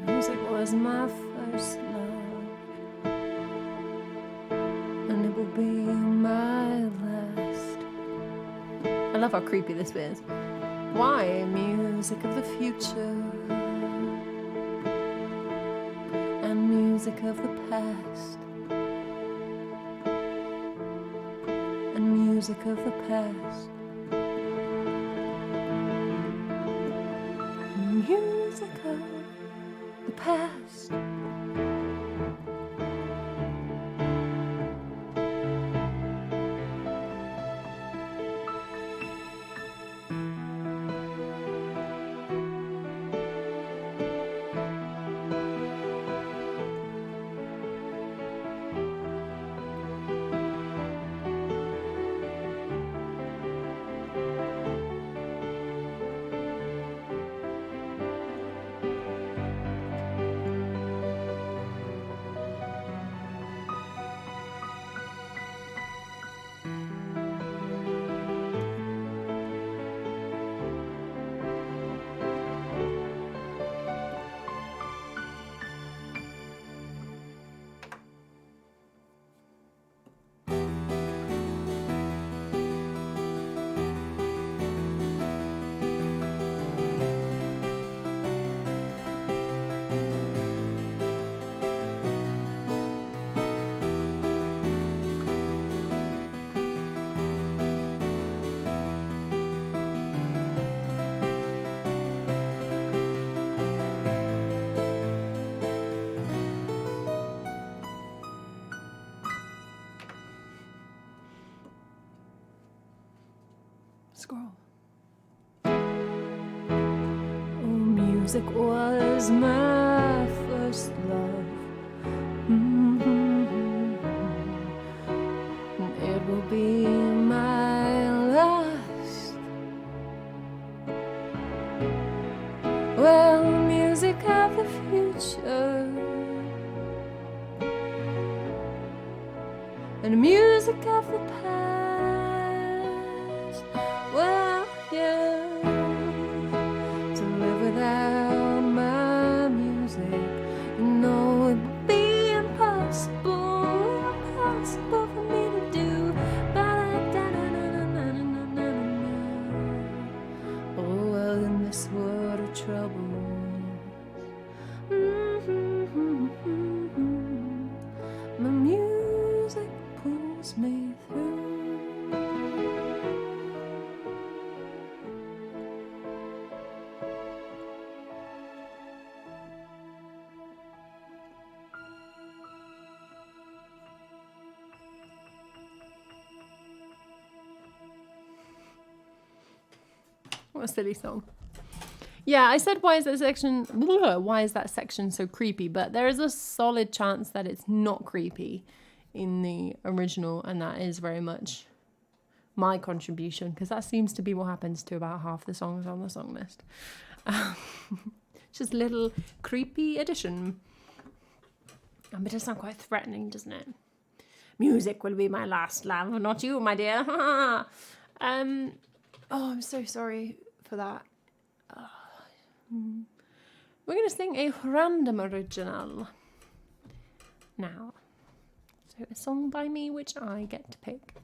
Music was my first love, and it will be my last. I love how creepy this bit is. Why? Music of the future and music of the past, and music of the past, music of the past. Scroll. Oh, music was my first love. And it will be my last. Well, music of the future and music of the past. Well, yeah, to live without my music, you know it would be impossible, impossible for me to do. Oh, well, in this world of troubles, my music pulls me through. What a silly song. Yeah, I said why is that section so creepy, but there is a solid chance that it's not creepy in the original, and that is very much my contribution, because that seems to be what happens to about half the songs on the song list. Just a little creepy addition. But it does sound quite threatening, doesn't it? Music will be my last love, not you, my dear. Oh, I'm so sorry for that. We're going to sing a random original now. So a song by me which I get to pick.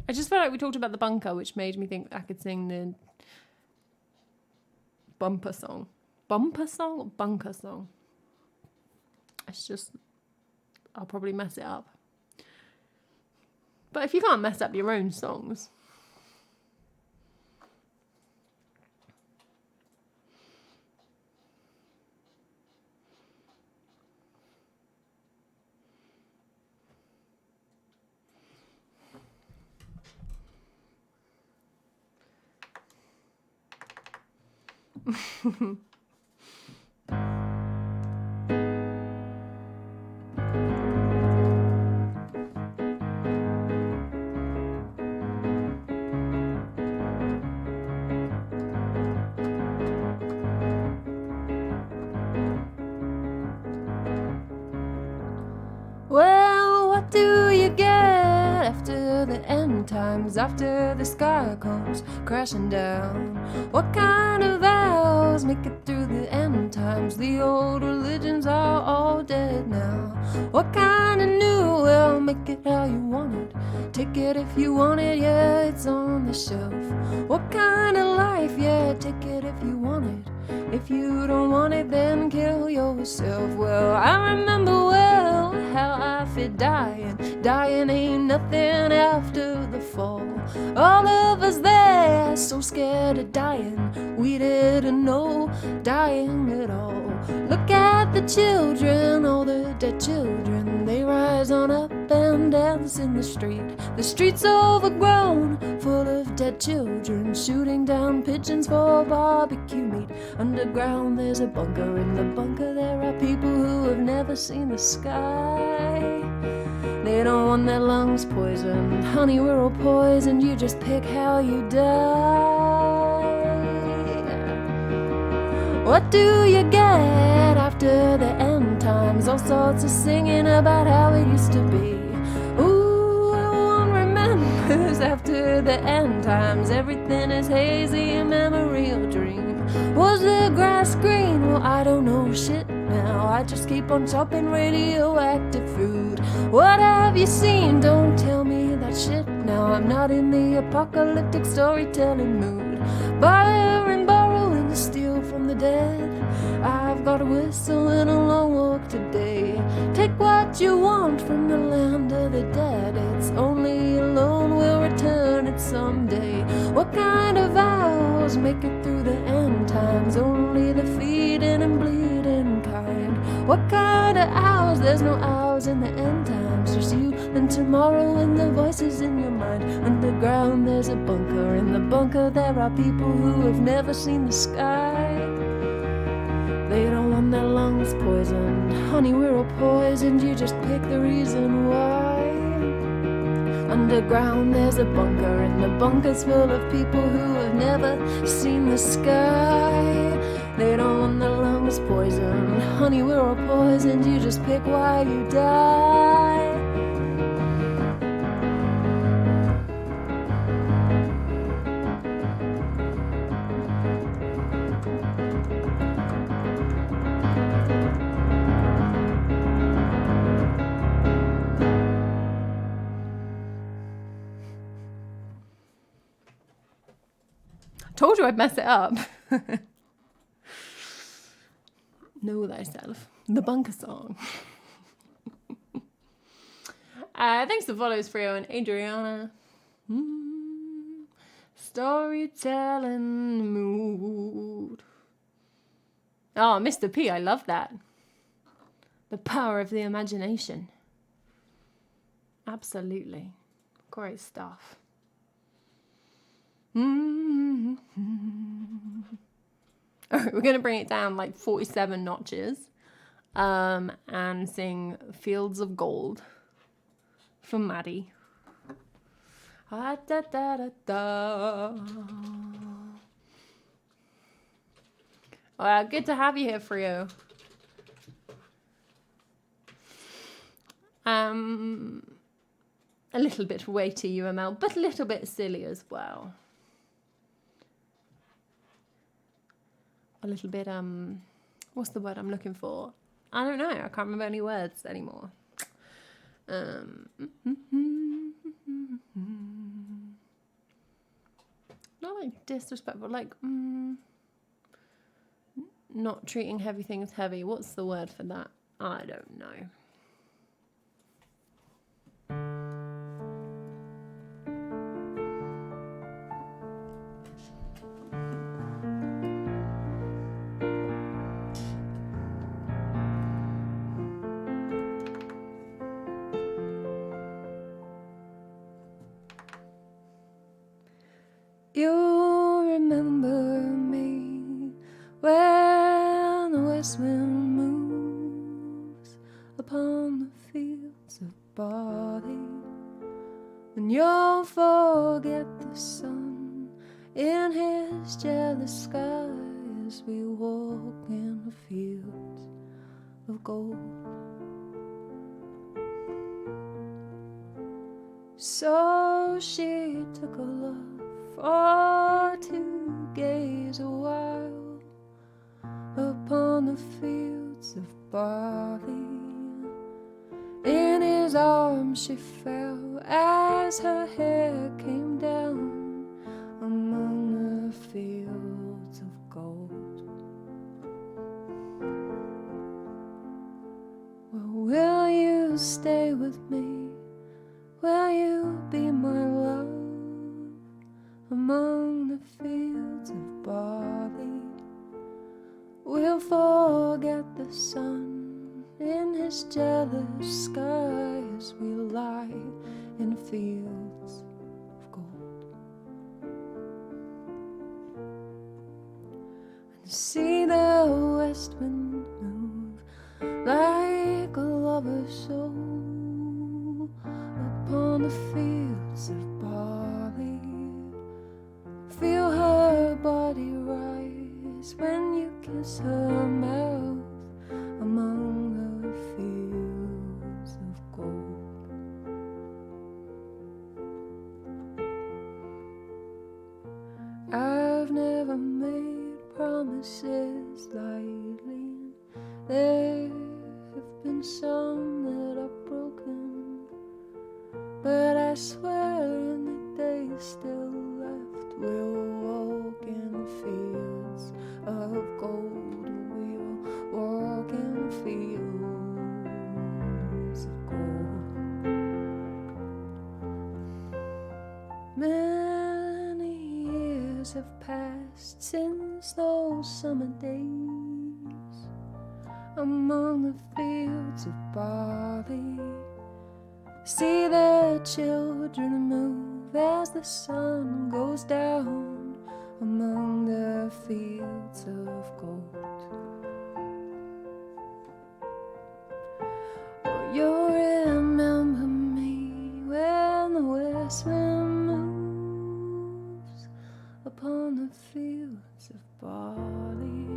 I just felt like we talked about the bunker, which made me think I could sing the bumper song. Bumper song or bunker song? It's just, I'll probably mess it up. But if you can't mess up your own songs. Well, what do you get after the end times, after the sky comes crashing down? What kind of vows make it through the end times? The old religions are all dead now. What kind of new? Well, make it how you want it. Take it if you want it, yeah, it's on the shelf. What kind of life? Yeah, take it if you want it. If you don't want it, then kill yourself. Well, I remember well how I feel dying. Dying ain't nothing after the fall. All of us there, so scared of dying. We didn't know dying at all. Look at the children, all the dead children. They rise on up and dance in the street. The street's overgrown, full of dead children, shooting down pigeons for barbecue meat. Underground there's a bunker. In the bunker there are people who have never seen the sky. They don't want their lungs poisoned. Honey, we're all poisoned. You just pick how you die. What do you get after the end times? All sorts of singing about how it used to be. Ooh, one remembers after the end times. Everything is hazy, a memory or dream. Was the grass green? Well, I don't know shit now. I just keep on chopping radioactive food. What have you seen? Don't tell me that shit now. I'm not in the apocalyptic storytelling mood. Borrowing, borrowing to steal from the dead. I've got a whistle and a long walk today. Take what you want from the land of the dead. It's only alone will return it someday. What kind of vows make it through the end times? Only the feeding and bleeding kind. What kind of hours? There's no hours in the end times. Just you and tomorrow and the voices in your mind. Underground there's a bunker. In the bunker there are people who have never seen the sky. They don't want their lungs poisoned. Honey, we're all poisoned. You just pick the reason why. Underground there's a bunker. And the bunker's full of people who have never seen the sky. They don't want their lungs poisoned. Honey, we're all poisoned. You just pick why you die. Told you I'd mess it up. Know thyself. The bunker song. Thanks to follows, Frio and Adriana. Storytelling mood. Oh, Mr. P, I love that. The power of the imagination. Absolutely. Great stuff. We're going to bring it down like 47 notches and sing Fields of Gold for Maddie. Ah, da, da, da, da. Well, good to have you here, Frio. A little bit weighty, UML, but a little bit silly as well. A little bit, what's the word I'm looking for? I don't know. I can't remember any words anymore. Not like disrespectful, like not treating heavy things heavy. What's the word for that? I don't know. You remember me when the west wind moves upon the fields of barley, when you'll forget the sun in his jealous sky as we walk in the fields of gold. So she took a love for to gaze a while upon the fields of barley. In his arms she fell as her hair came down among the fields of gold. Well, will you stay with me? Will you be my love among the fields of barley? We'll forget the sun in his jealous sky as we lie in fields of gold. And see the west wind move like a lover's soul upon the fields of barley. Feel her body rise when you kiss her mouth among the fields of gold. I've never made promises lightly. There have been some that I've broken, but I swear in the days still left, we'll walk in the fields of gold. We'll walk in the fields of gold. Many years have passed since those summer days among the fields of barley. See the children move as the sun goes down among the fields of gold. Oh, you'll remember me when the west wind moves upon the fields of barley.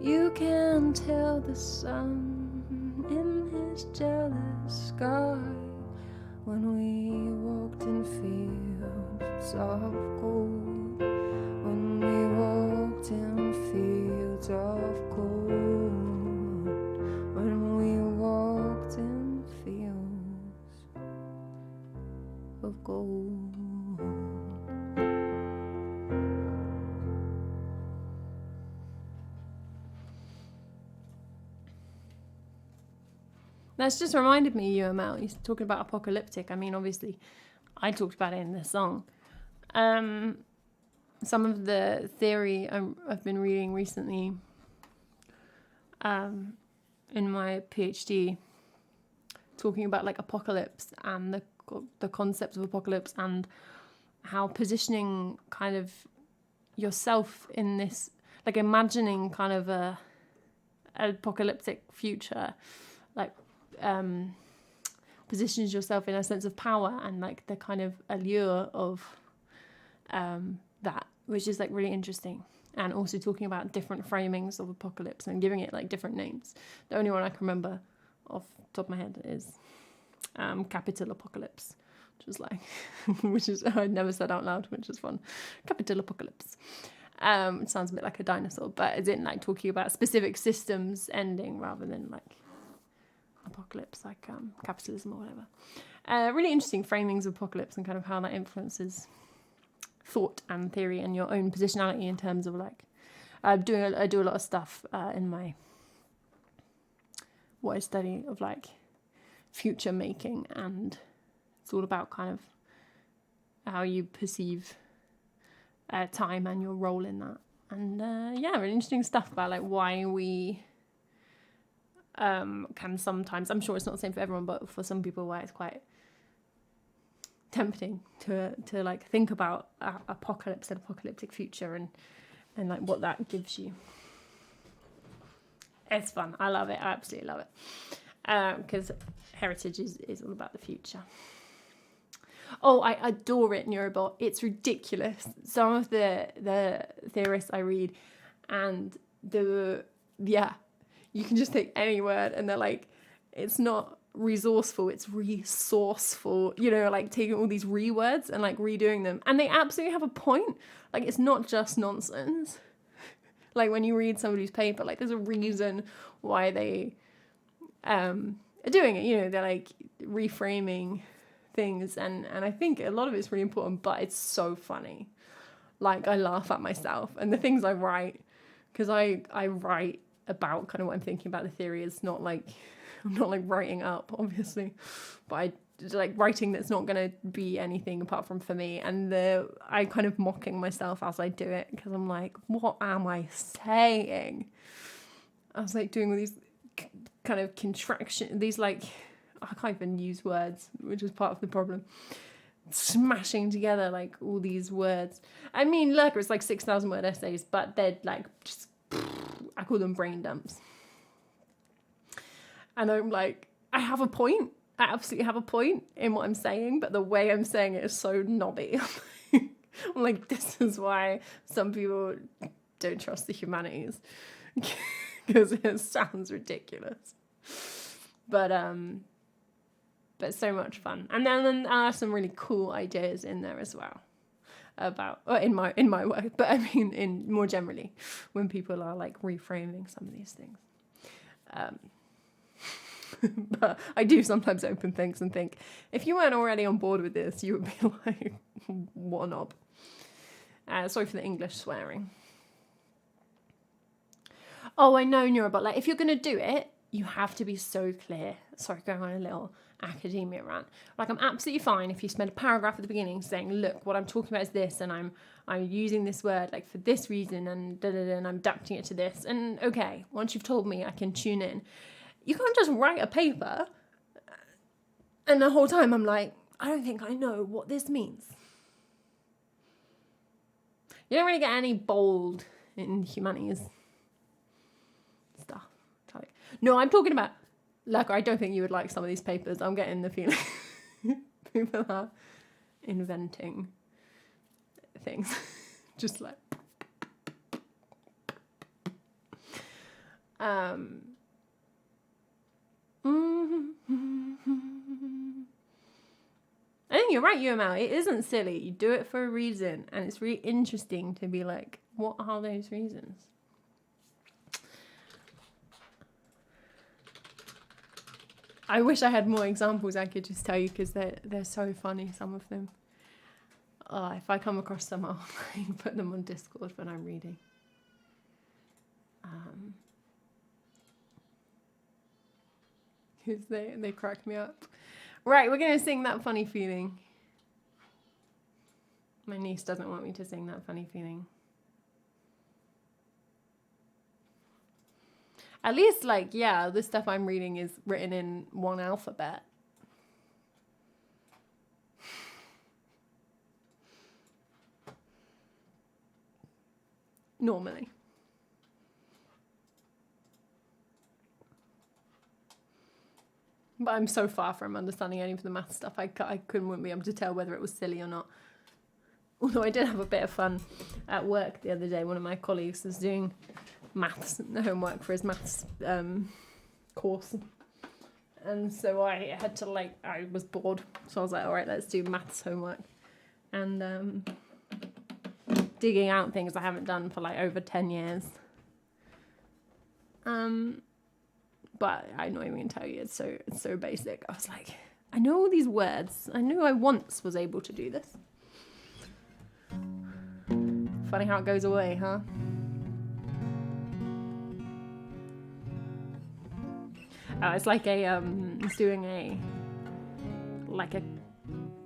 You can tell the sun in his jealous sky when we walked in fields of gold, when we walked in fields of gold, when we walked in fields of gold. That's just reminded me, UML, you're talking about apocalyptic. I mean, obviously, I talked about it in this song. Some of the theory I've been reading recently in my PhD, talking about like apocalypse and the concept of apocalypse and how positioning kind of yourself in this, like imagining kind of a apocalyptic future, like positions yourself in a sense of power and like the kind of allure of that which is like really interesting. And also talking about different framings of apocalypse and giving it like different names. The only one I can remember off the top of my head is capital apocalypse, which was like, which is, I'd never said out loud, which is fun. Capital apocalypse. It sounds a bit like a dinosaur, but it's in like talking about specific systems ending rather than like apocalypse, like capitalism or whatever. Really interesting framings of apocalypse and kind of how that influences thought and theory and your own positionality in terms of like I do a lot of stuff in my what I study of like future making, and it's all about kind of how you perceive time and your role in that, and really interesting stuff about like why we can sometimes, I'm sure it's not the same for everyone, but for some people why it's quite tempting to like think about apocalypse and apocalyptic future and like what that gives you. It's fun. I love it. I absolutely love it. Because heritage is all about the future. Oh, I adore it, Neurobot. It's ridiculous. Some of the theorists I read, and you can just take any word and they're like, it's not resourceful, it's resourceful, you know, like taking all these words and like redoing them, and they absolutely have a point. Like, it's not just nonsense. Like when you read somebody's paper, like there's a reason why they are doing it, you know, they're like reframing things, and I think a lot of it's really important, but it's so funny. Like, I laugh at myself and the things I write, because I write about kind of what I'm thinking about the theory. It's not like I'm not like writing up, obviously, but I like writing that's not going to be anything apart from for me, and I kind of mocking myself as I do it, because I'm like, what am I saying? I was like doing all these kind of contraction, these like, I can't even use words, which is part of the problem. Smashing together like all these words. I mean, look, it's like 6,000 word essays, but they're like just, I call them brain dumps. And I'm like, I have a point. I absolutely have a point in what I'm saying, but the way I'm saying it is so knobby. I'm like, this is why some people don't trust the humanities, because it sounds ridiculous. But so much fun. And then there are some really cool ideas in there as well about, or in my work, but I mean in more generally when people are like reframing some of these things. But I do sometimes open things and think, if you weren't already on board with this, you would be like, what a knob. Sorry for the English swearing. Oh, I know, Nora, but like, if you're going to do it, you have to be so clear. Sorry, going on a little academia rant. Like, I'm absolutely fine if you spend a paragraph at the beginning saying, look, what I'm talking about is this, and I'm using this word like for this reason, and and I'm adapting it to this. And okay, once you've told me, I can tune in. You can't just write a paper and the whole time I'm like, I don't think I know what this means. You don't really get any bold in humanities stuff. No, I'm talking about, like, I don't think you would like some of these papers. I'm getting the feeling people are inventing things. Just like... I think you're right, UML. It isn't silly. You do it for a reason, and it's really interesting to be like, what are those reasons? I wish I had more examples I could just tell you, because they're so funny, some of them. If I come across them, I'll put them on Discord when I'm reading. Because they crack me up. Right, we're going to sing That Funny Feeling. My niece doesn't want me to sing That Funny Feeling. At least, like, yeah, the stuff I'm reading is written in one alphabet. Normally. But I'm so far from understanding any of the math stuff. I wouldn't be able to tell whether it was silly or not. Although I did have a bit of fun at work the other day. One of my colleagues was doing maths homework for his maths course. And so I had to I was bored. So I was like, all right, let's do maths homework. And digging out things I haven't done for over 10 years. But I'm not even going to tell you, it's so basic. I was like, I know all these words. I knew I once was able to do this. Funny how it goes away, huh? Oh, it's like it's doing a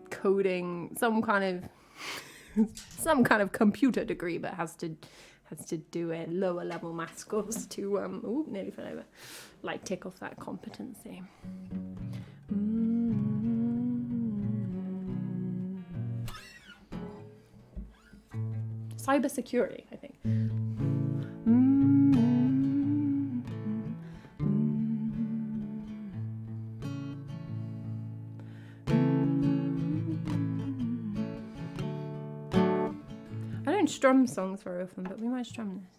coding, some kind of computer degree, but has to do a lower level maths course to nearly fell over, tick off that competency. Cybersecurity, I think. I don't strum songs very often, but we might strum this.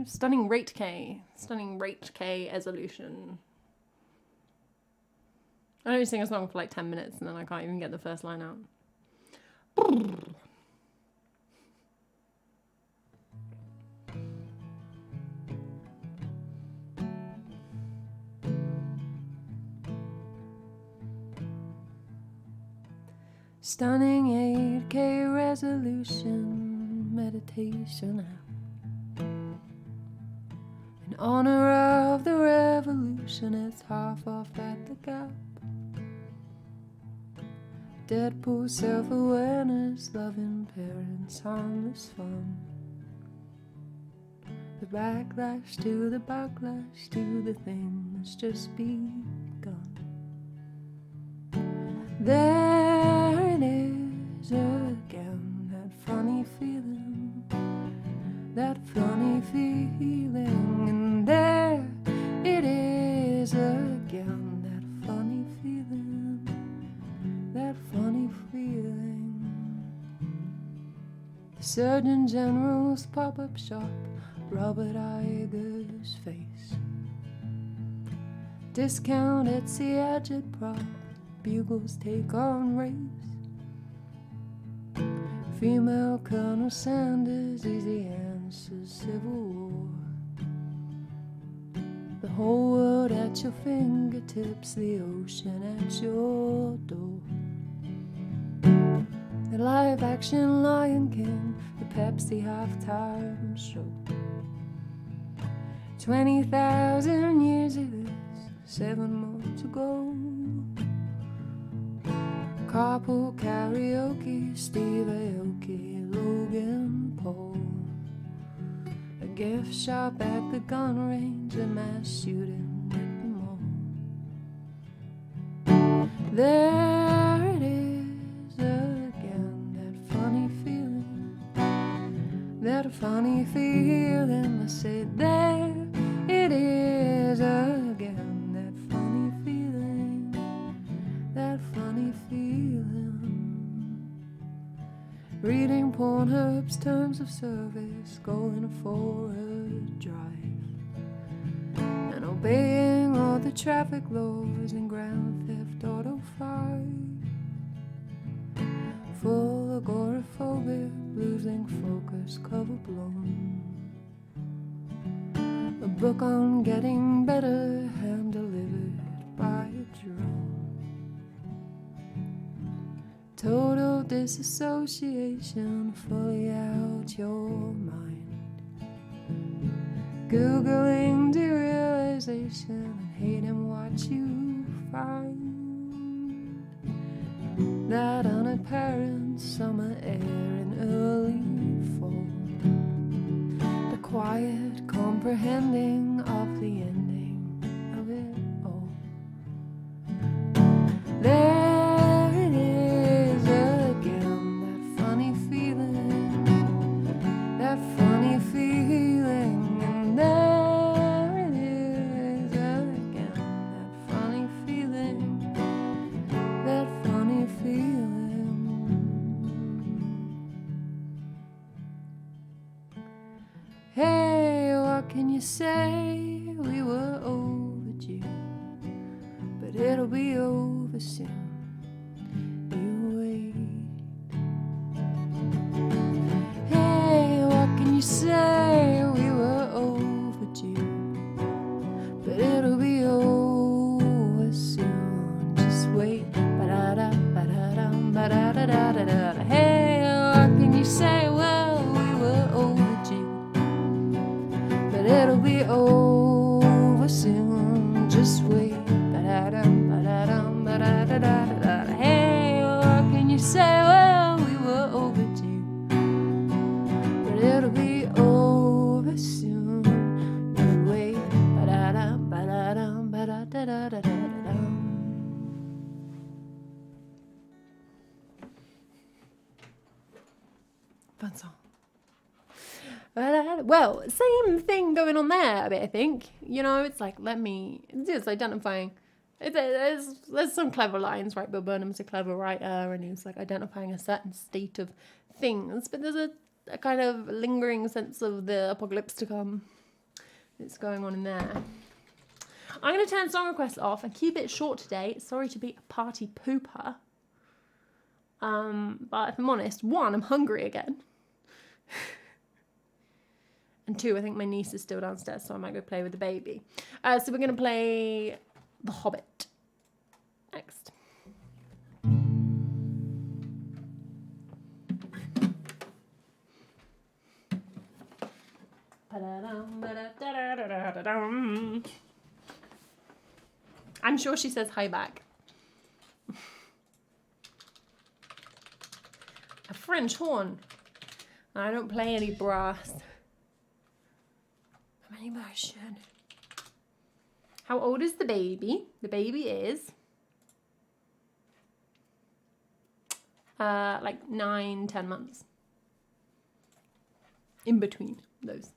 Stunning rate K evolution. I only sing a song for 10 minutes and then I can't even get the first line out. Stunning 8K resolution meditation app. In honor of the revolution, it's half off at the gap. Deadpool self-awareness, loving parents, harmless fun. The backlash to the thing that's just begun. There it is again, that funny feeling, and there it is again, that funny feeling, The Surgeon General's pop-up shop, Robert Iger's face. Discount Etsy agitprop, Bugle's take on race. Female Colonel Sanders, easy answers, Civil War. The whole world at your fingertips, the ocean at your door. The live-action Lion King, the Pepsi halftime show. 20,000 years of this, 7 more to go. Carpool karaoke, Steve Aoki, Logan Paul. A gift shop at the gun range, a mass shooting at the mall. There it is again, that funny feeling. I say there it is again, that funny feeling. Reading Pornhub's terms of service, going for a drive, and obeying all the traffic laws in Grand Theft Auto 5. Full agoraphobic, losing focus, cover blown. A book on getting better, hand delivered by a drone. Total disassociation, fully out your mind. Googling derealization and hating what you find. That unapparent summer air in early fall. The quiet comprehending of the ending of it all. There Hey, what can you say? We were overdue, but it'll be over soon. You wait. Hey, what can you say? We were overdue, but it'll be over soon. Just wait. Ba-da-da, ba-da-da, ba-da-da-da-da-da. Hey, what can you say? Well, we were overdue, but it'll be over soon. Just wait. Ba-da-da, ba-da-da, ba-da-da-da-da-da. Hey, what can you say? Well, we were overdue, but it'll be over soon. You wait. Ba-da-da, ba-da-da, ba-da-da-da-da-da. Fun song. Well, same thing going on there a bit, I think. You know, it's like, it's identifying. There's some clever lines, right? Bill Burnham's a clever writer, and he's like identifying a certain state of things, but there's a kind of lingering sense of the apocalypse to come that's going on in there. I'm going to turn song requests off and keep it short today. Sorry to be a party pooper. But if I'm honest, 1, I'm hungry again. And 2, I think my niece is still downstairs, so I might go play with the baby. So we're going to play The Hobbit next. I'm sure she says hi back. A French horn. I don't play any brass. Any version. How old is the baby? The baby is like 9-10 months. In between those.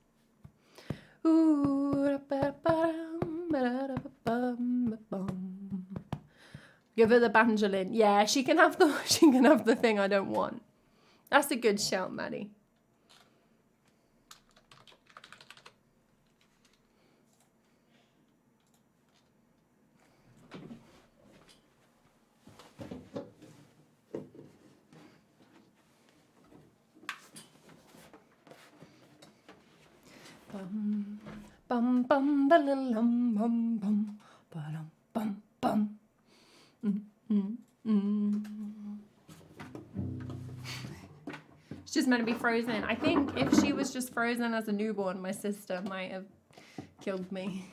Give her the banjolin. Yeah, she can have the thing I don't want. That's a good shout, Maddie. Bum bum bum ba bum bum bum ba bum bum. She's just meant to be frozen. I think if she was just frozen as a newborn, my sister might have killed me.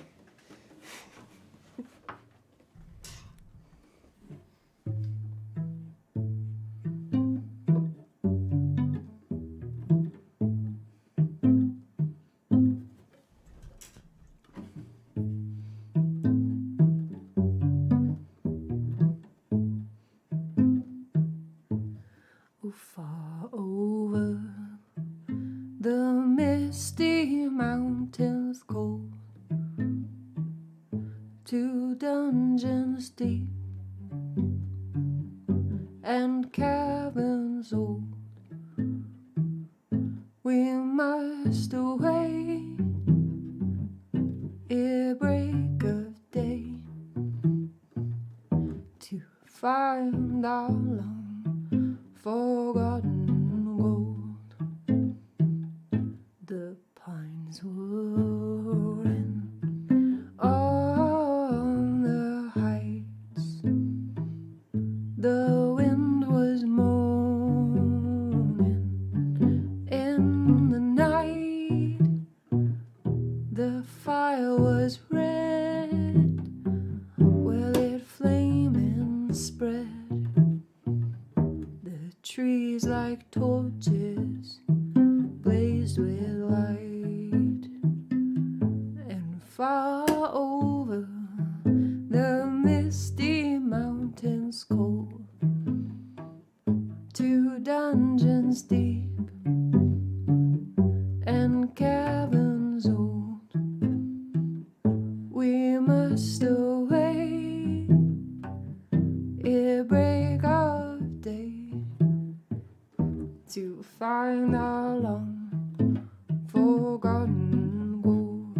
Far over the misty mountains cold, to dungeons deep and caverns old, we must away ere break of day to find our long forgotten gold. The pines were in on the heights, the wind was moaning in the night, the fire was red, well it flaming spread, trees like torches blazed with light, and far over the misty mountains cold, to dungeons deep and caverns old, we must away ere break of day to find our long forgotten forgotten gold.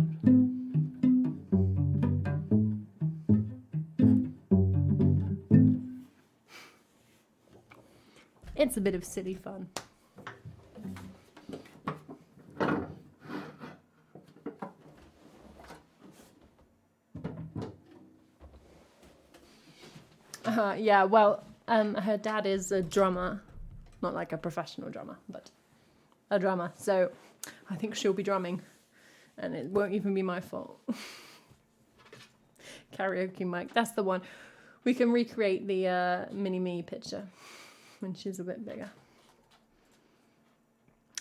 It's a bit of silly fun. Yeah, well, her dad is a drummer, not like a professional drummer, but a drummer. So I think she'll be drumming, and it won't even be my fault. Karaoke mic, that's the one. We can recreate the mini-me picture when she's a bit bigger.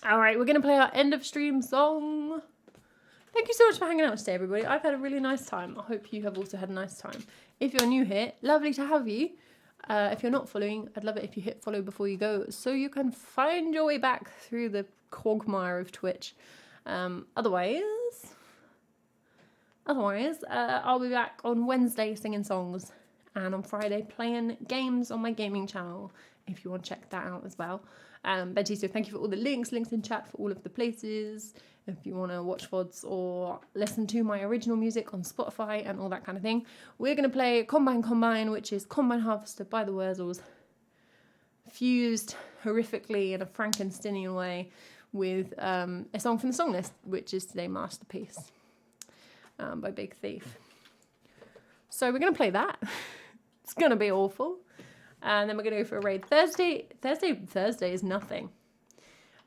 All right, we're going to play our end of stream song. Thank you so much for hanging out today, everybody. I've had a really nice time. I hope you have also had a nice time. If you're new here, lovely to have you. If you're not following, I'd love it if you hit follow before you go so you can find your way back through the quagmire of Twitch. Otherwise, I'll be back on Wednesday singing songs and on Friday playing games on my gaming channel if you want to check that out as well. Betty, so thank you for all the links in chat for all of the places. If you want to watch VODs or listen to my original music on Spotify and all that kind of thing. We're going to play Combine, which is Combine Harvester by the Wurzels, fused horrifically in a Frankensteinian way with a song from the song list, which is today Masterpiece by Big Thief. So we're going to play that. It's going to be awful. And then we're going to go for a raid. Thursday is nothing.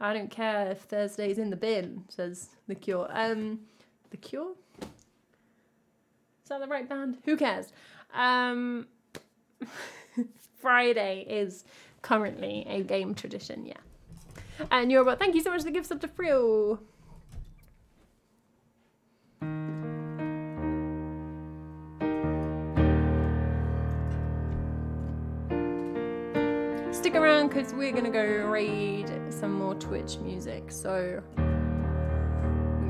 I don't care if Thursday's in the bin, says The Cure. The Cure? Is that the right band? Who cares? Friday is currently a game tradition, yeah. And you're about, thank you so much for the gift sub to Frio. Stick around because we're going to go raid some more Twitch music. So we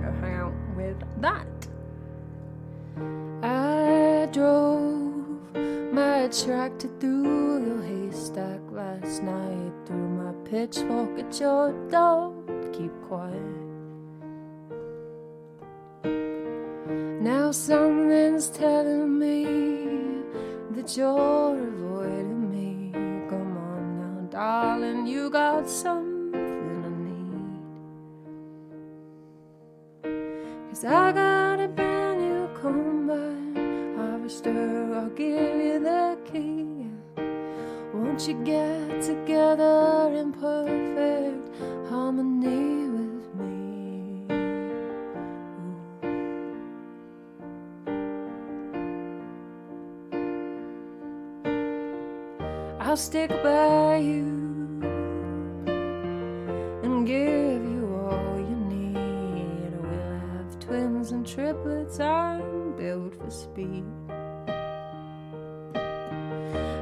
go hang out with that. I drove my tractor through your haystack last night, threw my pitchfork at your door to keep quiet. Now something's telling me that you're avoiding me. Come on now, darling, you got something I need. 'Cause I got a brand new combine harvester, I'll give you the key. Won't you get together in perfect harmony with me? I'll stick by you and give you all you need. We'll have twins and triplets, I'm built for speed.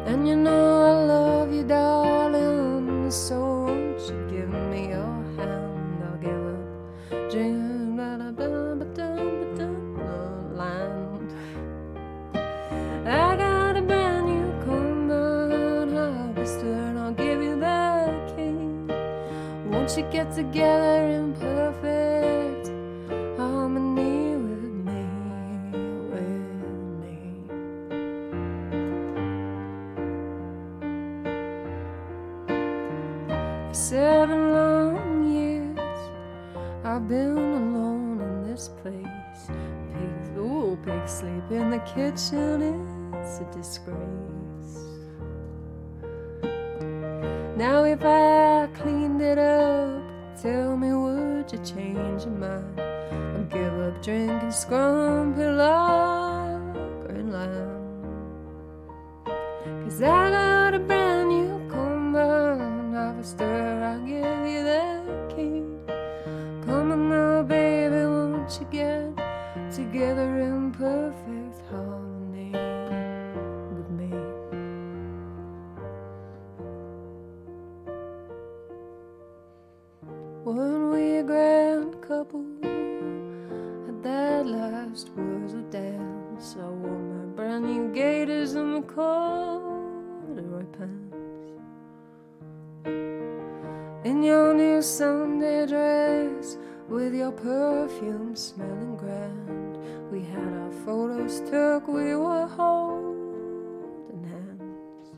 And you know I love you, darling, so won't you give me your hand? I'll give up dreaming land. I got a brand new combine harvester and I'll give you the key. Won't you get together in perfect harmony with me, For 7 long years I've been alone in this place. Pigs sleep in the kitchen, it's a disgrace. Now if I cleaned it up, tell me, would you change your mind? I'll give up drinking scrumpy lager and lime. 'Cause I got a brand new combine harvester, I'll give you the key. Come on now, baby, won't you get together in perfect harmony with me? Weren't we a grand couple at that last Wurzels dance? I wore my brand new gaiters and my corduroy pants. In your new Sunday dress, with your perfume smelling grand. We had our photos took, we were holding hands.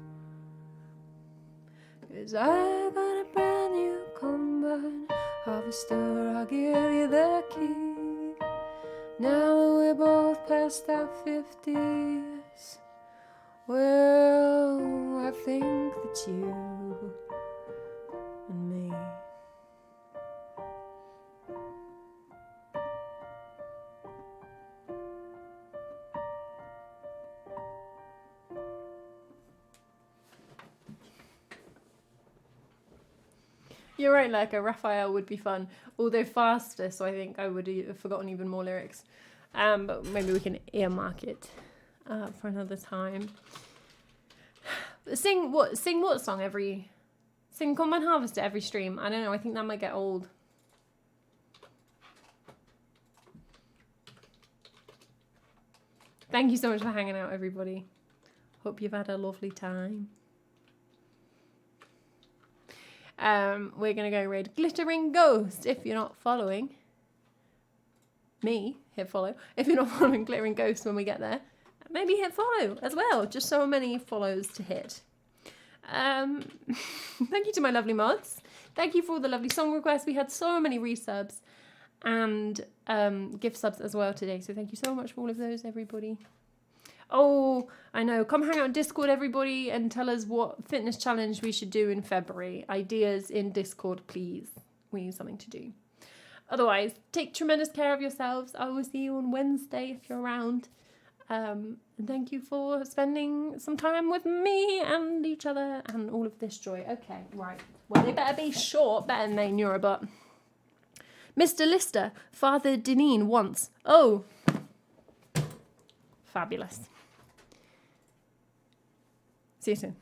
'Cause I got a brand new combine harvester, I'll give you the key. Now that we're both past our 50s, well, I think that you and me. You're right, like a Raphael would be fun, although faster, so I think I would have forgotten even more lyrics. But maybe we can earmark it for another time. Sing what song every... Sing Combine Harvester every stream? I don't know, I think that might get old. Thank you so much for hanging out, everybody. Hope you've had a lovely time. We're going to go raid Glittering Ghost. If you're not following me, hit follow. If you're not following Glittering Ghost when we get there, maybe hit follow as well. Just so many follows to hit. Thank you to my lovely mods. Thank you for all the lovely song requests. We had so many resubs and gift subs as well today. So thank you so much for all of those, everybody. Oh, I know. Come hang out on Discord, everybody, and tell us what fitness challenge we should do in February. Ideas in Discord, please. We need something to do. Otherwise, take tremendous care of yourselves. I will see you on Wednesday if you're around. And thank you for spending some time with me and each other and all of this joy. Okay, right. Well, they better be short, better than they knew about. Mr. Lister, Father Deneen once. Oh. Fabulous. See you soon.